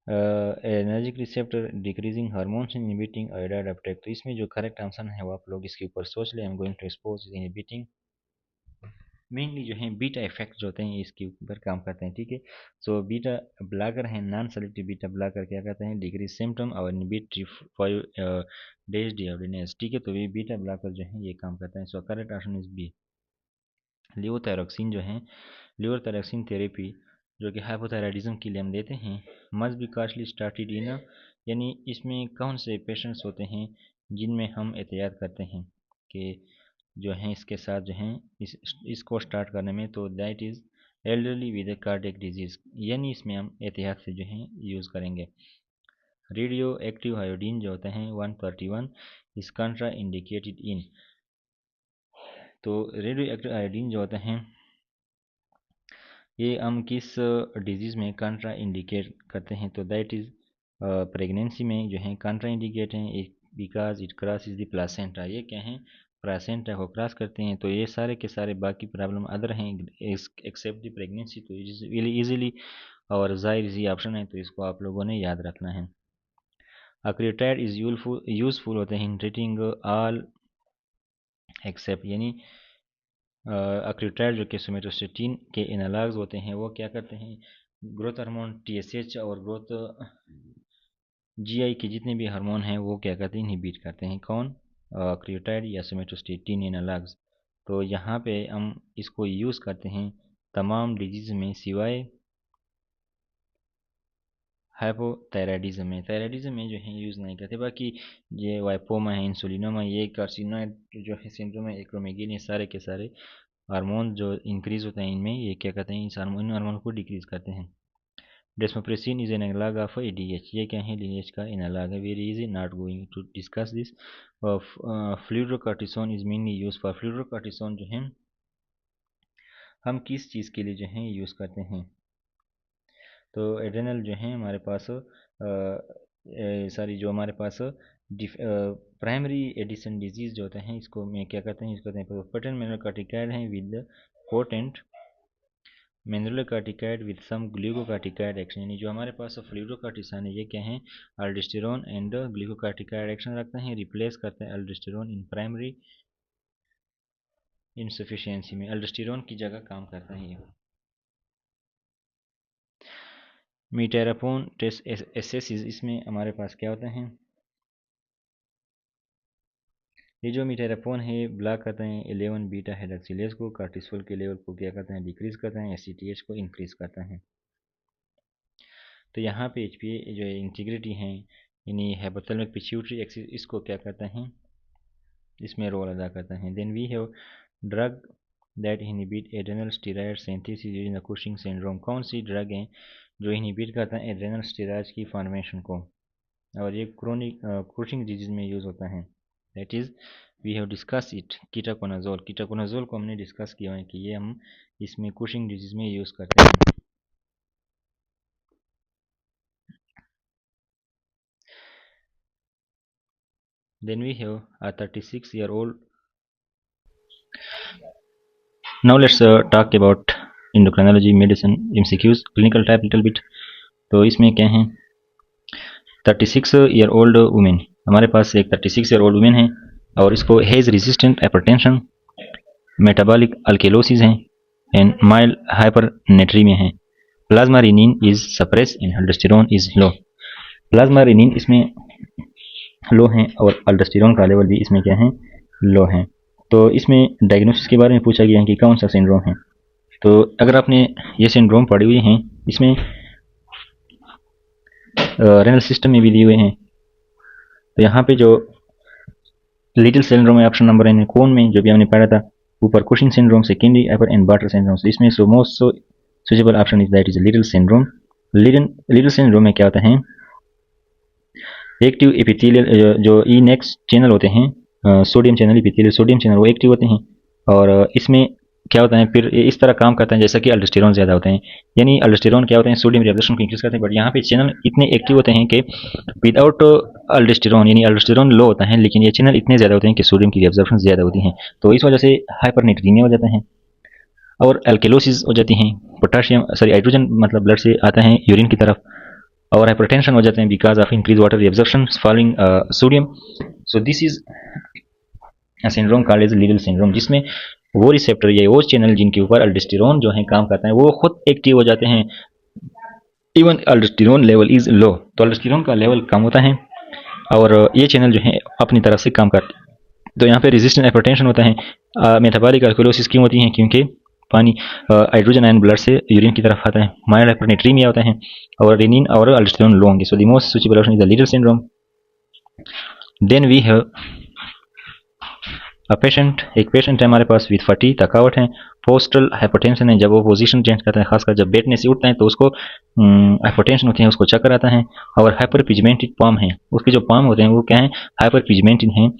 energic receptor, decreasing hormones, inhibiting iodide Uptake. तो इसमें जो करेक्ट आंसर है वो आप लोग इसके ऊपर सोच ले। I am going to expose inhibiting, mainly जो है बीटा इफेक्ट जो होते हैं इसके ऊपर काम करते हैं, ठीक है। सो बीटा ब्लॉकर हैं, नॉन सेलेक्टिव बीटा ब्लॉकर क्या करते हैं? डिक्रीज सिम्टम और इनहिबिट T5 डेज डिऑर्डिनेस, ठीक है। तो ये बीटा ब्लॉकर जो है ये काम करते हैं। So correct option is B. Levothyroxine जो है, लिवोथायरोक्सिन थेरेपी जो कि हाइपोथायराइडिज्म के लिए हम देते हैं, must be costly started in, यानी इसमें कौन से पेशेंट्स होते हैं जिनमें हम एहतियात करते हैं कि जो हैं इसके साथ जो हैं इसको स्टार्ट करने में, तो that is elderly with cardiac disease, यानी इसमें हम एहतियात से जो है यूज़ करेंगे। रेडियो एक्टिव आयोडीन जो होते हैं 131 इस कंट्रा इंडिकेटेड इन। तो रेडियो एक्टिव आयोडीन जो होते हैं ये हम किस डिजीज़ में कंट्रा इंडिकेट करते हैं, तो दैट इज़ प्रेगनेंसी में जो है कंट्रा इंडिकेट हैं because it cross is the placenta. ये क्या है, प्लासेंटा को क्रॉस करते हैं। तो ये सारे के सारे बाकी प्रॉब्लम अदर हैं एक्सेप्ट द प्रेगनेंसी, तो इजीली और जाहिर इजी ऑप्शन है, तो इसको आप लोगों ने याद रखना है। अक्रियोटाइड इज यूजफुल होते हैं इन ट्रीटिंग ऑल एक्सेप्ट, यानी अक्रियोटाइड जो कि सोमेटोस्टेटिन के एनालॉग्स होते हैं वो क्या करते हैं, ग्रोथ हार्मोन टीएसएच और ग्रोथ जीआई के जितने भी हार्मोन हैं वो क्या करते हैं, इनहिबिट करते हैं। कौन, अक्रियोटाइड या सोमेटोस्टेटिन एनालॉग्स। तो यहाँ पे हम इसको यूज़ करते हैं तमाम डिजीज़ में सिवाय हाइपोथायराइडिज्म में। थायराइडिज्म में जो है यूज़ नहीं करते। बाकी ये वाइपोमा है, इंसुलिनोमा, ये कार्सिनोइड जो है सिंड्रोम है, एक्रोमेगेल, ये सारे के सारे हार्मोन जो इंक्रीज होते हैं इनमें ये क्या करते हैं, इन हार्मोन को डिक्रीज करते हैं। Desmopressin is an analogue of ADH, ये क्या है, डीएच का एनालॉग है। Very easy, not going to discuss this. Fludrocortisone is mainly use for, fludrocortisone जो है हम किस चीज़ के लिए जो है यूज़ करते हैं, तो एड्रेनल जो है हमारे पास सारी जो हमारे पास प्राइमरी एडिसन डिजीज़ जो होते हैं इसको में क्या करते हैं, यूज़ करते हैं। पोटेंट मिनरल कार्टिकाइड हैं with potent mineral corticoid with some glucocorticoid action, यानी जो हमारे पास फ्लूरोकार्टिसन है ये क्या है, अल्डोस्टेरोन एंड ग्लूकोकार्टिकाइड एक्शन रखते हैं, रिप्लेस करते हैं अल्डोस्टेरोन इन प्राइमरी इनसफिशियंसी में, अल्डोस्टेरोन की जगह काम करता है ये। मीटेरापोन टेस्ट एसेसिस, इसमें हमारे पास क्या होता है, ये जो मीटेरापोन है ब्लॉक करते हैं 11 बीटा हाइड्रोक्सिलेज को, कार्टिसोल के लेवल को क्या करते हैं, डिक्रीज करते हैं, एसीटीएच को इंक्रीज करता है। तो यहाँ पे एचपीए जो इंटीग्रिटी है यानी हाइपोथैलेमिक पिट्यूटरी एक्सिस, इसको क्या करता है, इसमें रोल अदा करता है। Then we have drug that inhibit adrenal steroid synthesis during the Cushing syndrome, कौन सी ड्रग है जो इनहिबिट करता है एड्रेनल स्टेरॉयड की फॉर्मेशन को, और ये क्रोनिक कुशिंग डिजीज में यूज़ होता है। That is we have discuss it, ketoconazole. Ketoconazole को हमने डिस्कस किया है कि ये हम इसमें कुशिंग डिजीज में यूज़ करते हैं। Then we have a 36-year-old. Now let's talk about endocrinology, medicine, MCQs, clinical type little bit. तो इसमें क्या है, 36-year-old वुमेन, हमारे पास एक 36-year-old वुमेन है और इसको has resistant hypertension, metabolic alkalosis है एंड माइल्ड हाइपरनेट्रीमिया है। Plasma renin is suppress and aldosterone is low. Plasma renin इसमें लो है और अल्डोस्टेरोन का लेवल भी इसमें क्या है, लो है। तो इसमें डायग्नोसिस के बारे में पूछा गया है कि कौन सा सिंड्रोम है। तो अगर आपने ये सिंड्रोम पढ़े हुए हैं, इसमें रेनल सिस्टम में भी दिए हुए हैं। तो यहाँ पे जो लिटिल सिंड्रोम है ऑप्शन नंबर एन, कौन में जो भी हमने पढ़ा था ऊपर, Cushing syndrome, secondary hyper and Bartter syndrome, इसमें so most suitable option is that is Liddle syndrome. Liddle syndrome में क्या होता है, एक्टिव एपिथेलियल जो ई नेक्स्ट चैनल होते हैं, sodium channel, epithelial sodium channel, वो एक्टिव होते हैं और इसमें क्या होता है, फिर इस तरह काम करता है जैसा कि अल्डोस्टेरोन ज़्यादा होते हैं, यानी अल्डोस्टेरोन क्या होते हैं, सोडियम रिएब्जॉर्प्शन को इंक्रीज करते हैं। बट यहाँ पे चैनल इतने एक्टिव होते हैं कि विदाउट अल्डोस्टेरोन, यानी अल्डोस्टेरोन लो होता है लेकिन ये चैनल इतने ज़्यादा होते हैं कि सोडियम की रिएब्जॉर्प्शन ज़्यादा होती है, तो इस वजह से हाइपरनेट्रीमिया हो जाता है और एल्केलोसिस हो जाती हैं। पोटाशियम हाइड्रोजन मतलब ब्लड से आता है यूरिन की तरफ, और हाइपरटेंशन हो जाते हैं because of increase water reabsorption following sodium. So this is a syndrome called as Liddle syndrome, जिसमें वो रिसेप्टर या वो चैनल जिनके ऊपर अल्डोस्टेरोन जो है काम करता है वो खुद एक्टिव हो जाते हैं, इवन अल्डोस्टेरोन लेवल इज लो, तो अल्डोस्टेरोन का लेवल कम होता है और ये चैनल जो है अपनी तरफ से काम करते हैं। तो यहाँ पे रेजिस्टेंट हाइपरटेंशन होता है। मेटाबॉलिक अल्कोलोसिस क्यों होती है, क्योंकि पानी हाइड्रोजन आयन ब्लड से यूरिन की तरफ आता है। माइल्ड हाइपरनेट्रीमिया होता है और रेनिन और अल्डोस्टेरोन लो होंगे। So the most suitable option is the Liddle syndrome. Then we have एक पेशेंट है हमारे पास विथ फटी, थकावट है, पोस्टल हाइपरटेंशन है, जब वो पोजीशन चेंज करता है, खासकर जब बैठने से उठता है तो उसको हाइपरटेंशन होती है, उसको चक्कर आता है। और हाइपर पिगमेंटेड पाम है, उसके जो पाम होते हैं वो क्या है, हाइपर पिगमेंटेड हैं।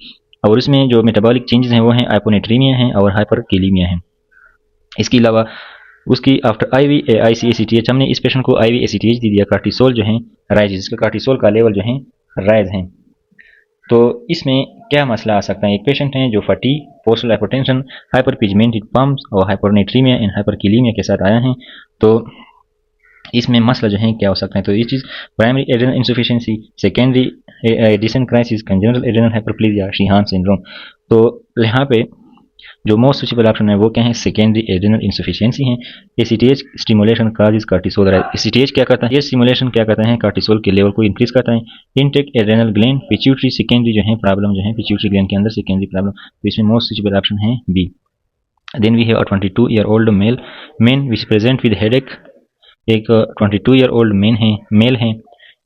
और इसमें जो मेटाबॉलिक चेंजेस हैं वो हैं हाइपोनेट्रीमिया है और हाइपरकेलीमिया है। इसके अलावा उसकी आफ्टर IV IC-ACTH हमने इस पेशेंट को IV ACTH दे दिया, कार्टिसोल जो है राइज, इसका कार्टिसोल का लेवल जो है राइज है। तो इसमें क्या मसला आ सकता है, एक पेशेंट है जो फटी, postal hypertension, hyper pigmented pumps और हाइपरनेट्रीमिया एंड हाइपरकीलीमिया के साथ आया है। तो इसमें मसला जो है क्या हो सकता है, तो ये चीज़ primary adrenal insufficiency, secondary descent crisis, congenital adrenal hyperplasia, Sheehan syndrome. तो यहाँ पे जो मोस्ट सूटेबल ऑप्शन है वो क्या है, सेकेंडरी एड्रेनल इंसफिशिएंसी है। ACTH stimulation causes cortisol. ACTH क्या करता है, ये स्टिमुलेशन क्या करता है, कार्टिसोल के लेवल को इंक्रीज करता है। Intake adrenal gland, pituitary secondary जो है प्रॉब्लम जो है पिट्यूटरी ग्लैंड के अंदर सेकेंडरी प्रॉब्लम, तो इसमें मोस्ट सूटेबल ऑप्शन है B. Then we have a 22-year-old men which present with headache. एक 22-year-old मेल है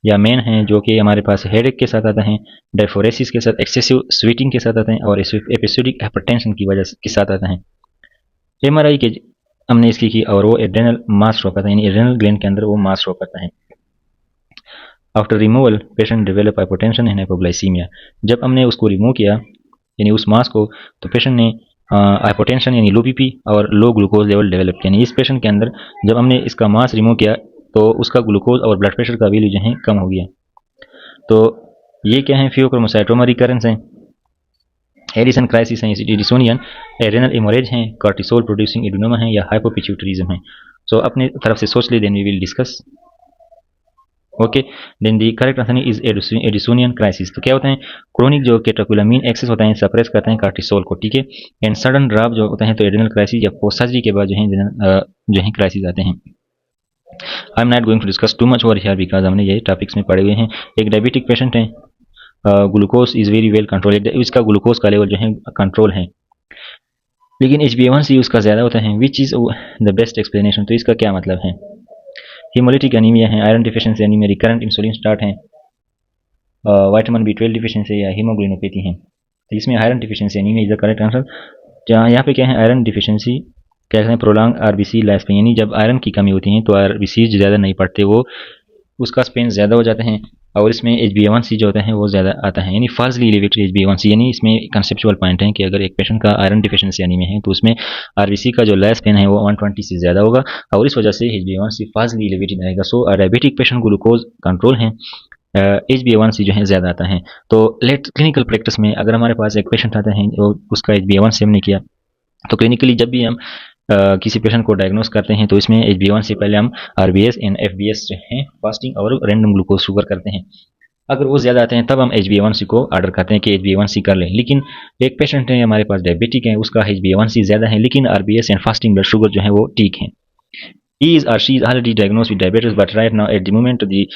या मैन है जो कि हमारे पास हेडेक के साथ आता है, डायफोरेसिस के साथ, एक्सेसिव स्वीटिंग के साथ आता है और एपिसोडिक हाइपरटेंशन की वजह के साथ आता है। MRI के हमने इसकी की और वो एड्रेनल मास शो करता है, यानी एड्रेनल ग्लैंड के अंदर वो मास शो करता है। After removal patient develop hypotension and hypoglycaemia. जब हमने उसको रिमूव किया यानी उस मास को, तो पेशेंट ने हाइपोटेंशन यानी लो बीपी और लो ग्लूकोज लेवल डेवलप किया। यानी इस पेशेंट के अंदर जब हमने इसका मास रिमूव किया तो उसका ग्लूकोज और ब्लड प्रेशर का वैल्यू जो है कम हो गया। तो ये क्या है, फियोक्रोमोसाइटोमा रिकरेंस है, एडिसन क्राइसिस है, एडिसोनियन, एरेनल इमोरेज है, कार्टिसोल प्रोड्यूसिंग एडिनोमा है या हाइपोपिट्यूटरिज्म है। सो अपने तरफ से सोच ले, then we will discuss. Okay, then the correct answer is Addisonian crisis. तो क्या होता है, क्रोनिक जो केटोकुलामीन एक्सेस होता है सप्रेस करते हैं कार्टिसोल को, ठीक है। एंड सडन ड्रॉप जो होता है तो एड्रेनल क्राइसिस या पोस्ट सर्जरी के बाद जो है क्राइसिस आते हैं। I am not going to discuss too much over here because हमने ये टॉपिक्स में पढ़े हुए हैं। एक डायबिटिक पेशेंट है, glucose is very well control, इसका ग्लूकोज का लेवल जो है कंट्रोल है, लेकिन HbA1c उसका ज़्यादा होता है, which is the best explanation. तो इसका क्या मतलब है, हीमोलिटिक एनीमिया है, iron deficiency anaemia, recurrent insulin start है, विटामिन B12 डिफिशिएंसी या हीमोग्लोबिनोपैथी है। तो इसमें iron deficiency anaemia is the correct answer. जहाँ यहाँ पे क्या है, आयरन डिफिशिएंसी क्या कहते हैं, प्रोलॉन्ग RBC लाइफ स्पेन, यानी जब आयरन की कमी होती है तो RBC ज़्यादा नहीं पड़ते, वो उसका स्पेन ज़्यादा हो जाते हैं। और इसमें HbA1c जो होता है वो ज़्यादा आता है, यानी फाल्सली एलिवेटेड HbA1c। यानी इसमें कंसेप्चुअल पॉइंट है कि अगर एक पेशेंट का आयरन डिफिशिएंसी एनीमिया है तो उसमें RBC का जो लाइफ स्पेन है वो 120 से ज़्यादा होगा और इस वजह से HbA1c फाल्सली एलिवेटेड आएगा। सो डायबिटिक पेशेंट ग्लूकोज कंट्रोल है, HbA1c जो है ज़्यादा आता है। तो लेट क्लिनिकल प्रैक्टिस में अगर हमारे पास एक पेशेंट आता है और उसका HbA1c हमने किया, तो क्लिनिकली जब भी हम किसी पेशेंट को डायग्नोस करते हैं तो इसमें HbA1c से पहले हम RBS एंड FBS जो है फास्टिंग और रैंडम ग्लूकोज शुगर करते हैं। अगर वो ज़्यादा आते हैं तब हम HbA1c को ऑर्डर करते हैं कि HbA1c कर लें। लेकिन एक पेशेंट है हमारे पास डायबिटिक है, उसका HbA1c ज़्यादा है लेकिन RBS and fasting blood sugar जो है वो ठीक है। He is or she is already diagnosed with diabetes but right now at the moment the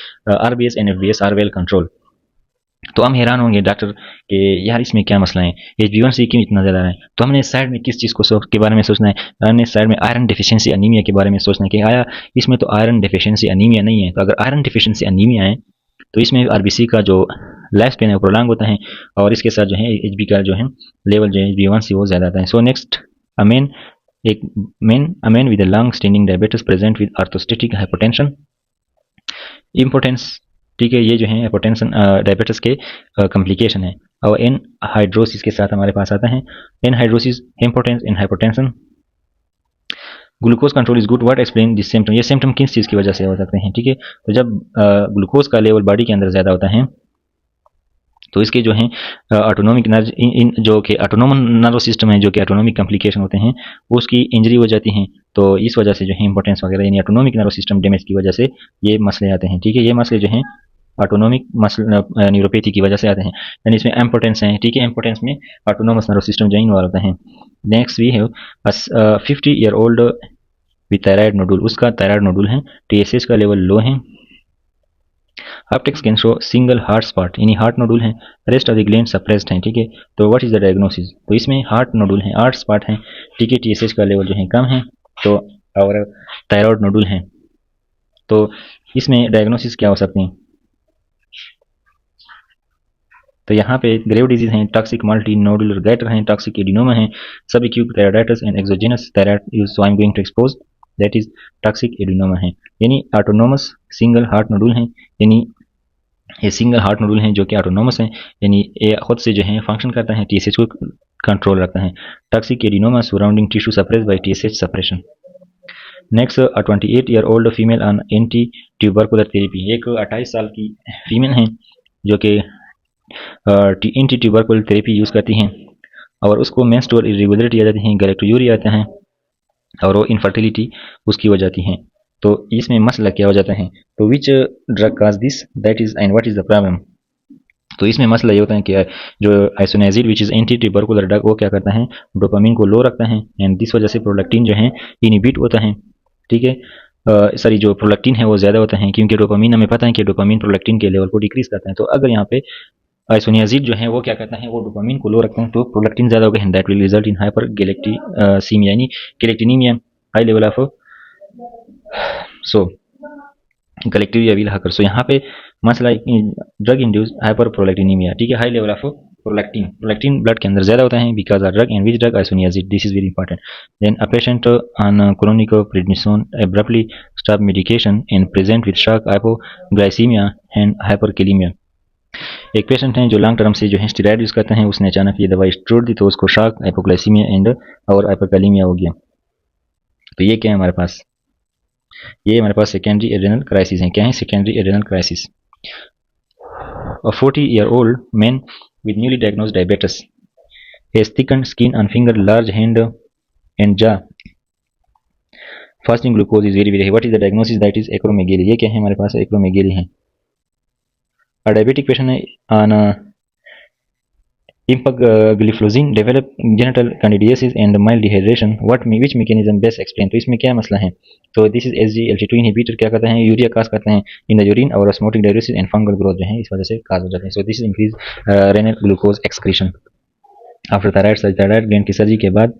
RBS and FBS are well controlled। तो हम हैरान होंगे डॉक्टर कि यार इसमें क्या मसला है, HbA1c क्यों इतना ज़्यादा है। तो हमने साइड में किस चीज़ को के बारे में सोचना है, हमने साइड में आयरन डिफिशिएंसी अनीमिया के बारे में सोचना है कि आया इसमें तो आयरन डिफिशिएंसी अनीमिया नहीं है। तो अगर आयरन डिफिशिएंसी अनीमिया है तो इसमें RBC का जो लाइफ स्पेन है वो प्रोलॉन्ग होता है और इसके साथ जो है HB का जो है लेवल जो है HbA1c वो ज़्यादा आता है। So next, amen with long standing diabetes present with orthostatic hypotension, importance, ठीक है। ये जो है हाइपोटेंशन डायबिटीज के कॉम्प्लिकेशन है। और एन हाइड्रोसिस के साथ हमारे पास आता है, anhidrosis, importance in hypotension. Glucose control is good, what explain this symptom, ये सिम्टम किस चीज़ की वजह से हो सकते हैं, ठीक है। तो जब ग्लूकोज का लेवल बॉडी के अंदर ज़्यादा होता है तो इसके जो है ऑटोनोमिक नर्व इन जो कि ऑटोनोमन नर्व सिस्टम है जो कि ऑटोनोमिक कॉम्प्लिकेशन होते हैं उसकी इंजरी हो जाती है। तो इस वजह से जो है इंपॉर्टेंस वगैरह यानी ऑटोनोमिक नर्व सिस्टम डैमेज की वजह से ये मसले आते हैं, ठीक है। ये मसले जो हैं ऑटोनोमिक न्यूरोपैथी की वजह से आते हैं, यानी इसमें इम्पोर्टेंस है, ठीक है। इम्पोर्टेंस में ऑटोनोमस नर्व सिस्टम जो इन्वॉल्व होता है। Next we have 50-year-old with thyroid nodule, उसका थायराइड नोडुल है, TSH का लेवल लो है, uptakes can show single hot spot यानी हार्ट नोडुल है, rest of the gland suppressed है, ठीक है। तो व्हाट इज द डायग्नोसिस, तो इसमें हार्ट नोडुल है, हार्ट स्पॉट है, ठीक है, TSH का लेवल जो है कम है, तो और थायराइड नोडुल है। तो इसमें डायग्नोसिस क्या हो सकते हैं, तो यहाँ पे ग्रेव डिजीज हैं, टॉक्सिक मल्टी नोडुलर गैटर हैं, टॉक्सिक एडिनोमा है, सब acute thyroiditis and exogenous thyroid, so I am going to expose that is toxic adenoma है। यानी ऑटोनोमस सिंगल हार्ट नोडुल हैं, यानी ये सिंगल हार्ट नोडुल हैं जो कि ऑटोनोमस हैं, यानी ये खुद से जो है फंक्शन करता है, टीएसएच को कंट्रोल रखता है। Toxic adenoma surrounding tissue suppress by TSH suppression. Next 28 year old female on anti tubercular therapy, एक 28 साल की फीमेल हैं जो कि एंटी ट्यूबरकुलर थेरेपी यूज़ करती हैं और उसको मेंस्ट्रुअल इरेगुलरिटी आ जाती हैं, गैलेक्टोयूरिया आता है और वो इनफर्टिलिटी उसकी हो जाती है। तो इसमें मसला क्या हो जाता है, तो which drug cause this, that is and what is the problem. तो इसमें मसला ये होता है कि जो isoniazid which is anti tubercular drug वो क्या करता है, डोपामिन को लो रखता है एंड दिस वजह से प्रोलैक्टिन जो है इनहिबिट होता है। ठीक है, सॉरी जो प्रोलैक्टिन है वो ज़्यादा होता है क्योंकि डोपामिन हमें पता है कि डोपामिन प्रोलैक्टिन के लेवल को डिक्रीज करता है। तो अगर यहाँ पे आइसोनियाजिड जो है वो क्या करता है, वो डोपामिन को लो रखता है तो प्रोलैक्टिन ज़्यादा होगा, that will result in hyper galactosaemia यानी गैलेक्टिनीमिया, high level of so galactorrhoea will occur. So यहाँ पे मसला ड्रग इंड्यूस हाइपर प्रोलैक्टिनीमिया, ठीक है, high level of prolactin, prolactin blood के अंदर ज़्यादा होता है because of drug and which drug isoniazid, this is very important. Then a patient on chronic prednisone abruptly stop medication and present with shock hypoglycaemia and hyperkalaemia. एक patient हैं जो long term से जो है स्टेरॉइड यूज़ करते हैं, उसने अचानक ये दवाई छोड़ दी तो उसको शॉक हाइपोग्लाइसीमिया एंड और हाइपरकेलीमिया हो गया। तो ये क्या है हमारे पास, ये हमारे पास सेकेंडरी एड्रेनल क्राइसिस हैं। क्या है secondary adrenal crisis. A 40-year-old man with newly diagnosed diabetes has thickened skin on finger, large hand and jaw. Fasting glucose is very high. What is the diagnosis? That is acromegaly. ये क्या है हमारे पास, acromegaly है। A diabetic patient on empagliflozin develop genital candidiasis and mild dehydration. Which mechanism best explain? तो इसमें क्या मसला है, तो दिस इज SGLT2 इनहिबिटर क्या करते हैं, यूरिया काज करते हैं इन द यूरिन और osmotic diuresis and fungal growth जो है इस वजह से काज हो जाते हैं। So this is increase renal glucose excretion. After thyroid surgery, thyroid gland की सर्जरी के बाद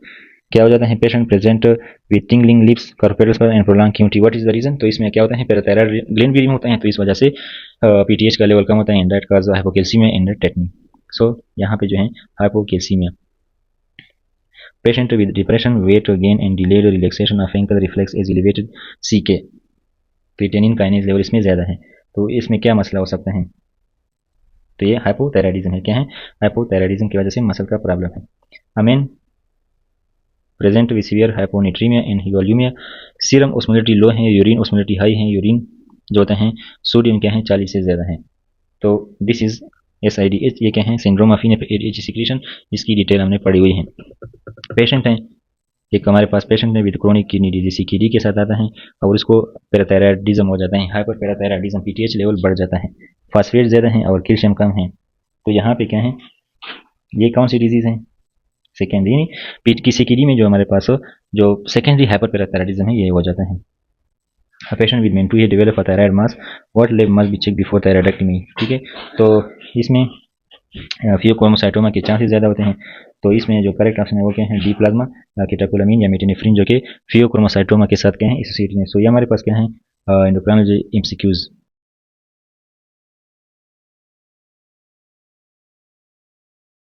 क्या हो जाता है, patient present with tingling lips, carpals and prolong QT. What is the reason, तो इसमें क्या होता है, पैराथायराइड ग्लैंड भी रिमूव होता है तो इस वजह से PTH का लेवल कम होता है and that cause hypocalcaemia and tetany. So यहाँ पे जो है hypocalcaemia. Patient with depression, weight gain and delayed relaxation of ankle reflex is elevated CK, creatinine kinase level इसमें ज़्यादा है। तो इसमें क्या मसला हो सकता है, तो ये हाइपोथायराइडिज्म है। क्या है, हाइपोथायराइडिज्म की वजह से मसल का प्रॉब्लम है। A man present with severe hyponatraemia and हिगोल्यूमिया, सीरम ओस्मोलैरिटी लो है, यूरिन ओस्मोलैरिटी हाई है, यूरिन जो होते हैं सोडियम क्या है 40 से ज़्यादा है। तो दिस इज SIDH, ये क्या है, सिंड्रोम ऑफ इनएफिशिएंट सिक्रीशन, जिसकी डिटेल हमने पढ़ी हुई है। पेशेंट हैं, एक हमारे पास पेशेंट है with chronic kidney disease CKD के साथ आता है और इसको पैराथायराइडिज्म हो जाता है, हाइपर पैराथायराइडिज्म, PTH लेवल बढ़ जाता है, फास्फेट ज़्यादा है और कैल्शियम कम है। तो यहाँ पे क्या है, ये कौन सी डिजीज़ है, सेकेंडरी पीट की CKD में जो हमारे पास जो सेकेंडरी हाइपर पैराथायराइडिज्म है ये हो जाता है। A patient with MEN2A develop a thyroid mass, what lab must be checked before thyroidectomy। ठीक है, तो इसमें फियोक्रोमोसाइटोमा के चांसेस ज़्यादा होते हैं, तो इसमें जो करेक्ट ऑप्शन है वो क्या है, डी प्लाज्मा केटाकोलामिन या मेटिनेफ्रिन जो कि फियोक्रोमोसाइटोमा के साथ क्या है एसोसिएटेड है। सो ये हमारे पास क्या है एंडोक्राइनोलॉजी MCQs।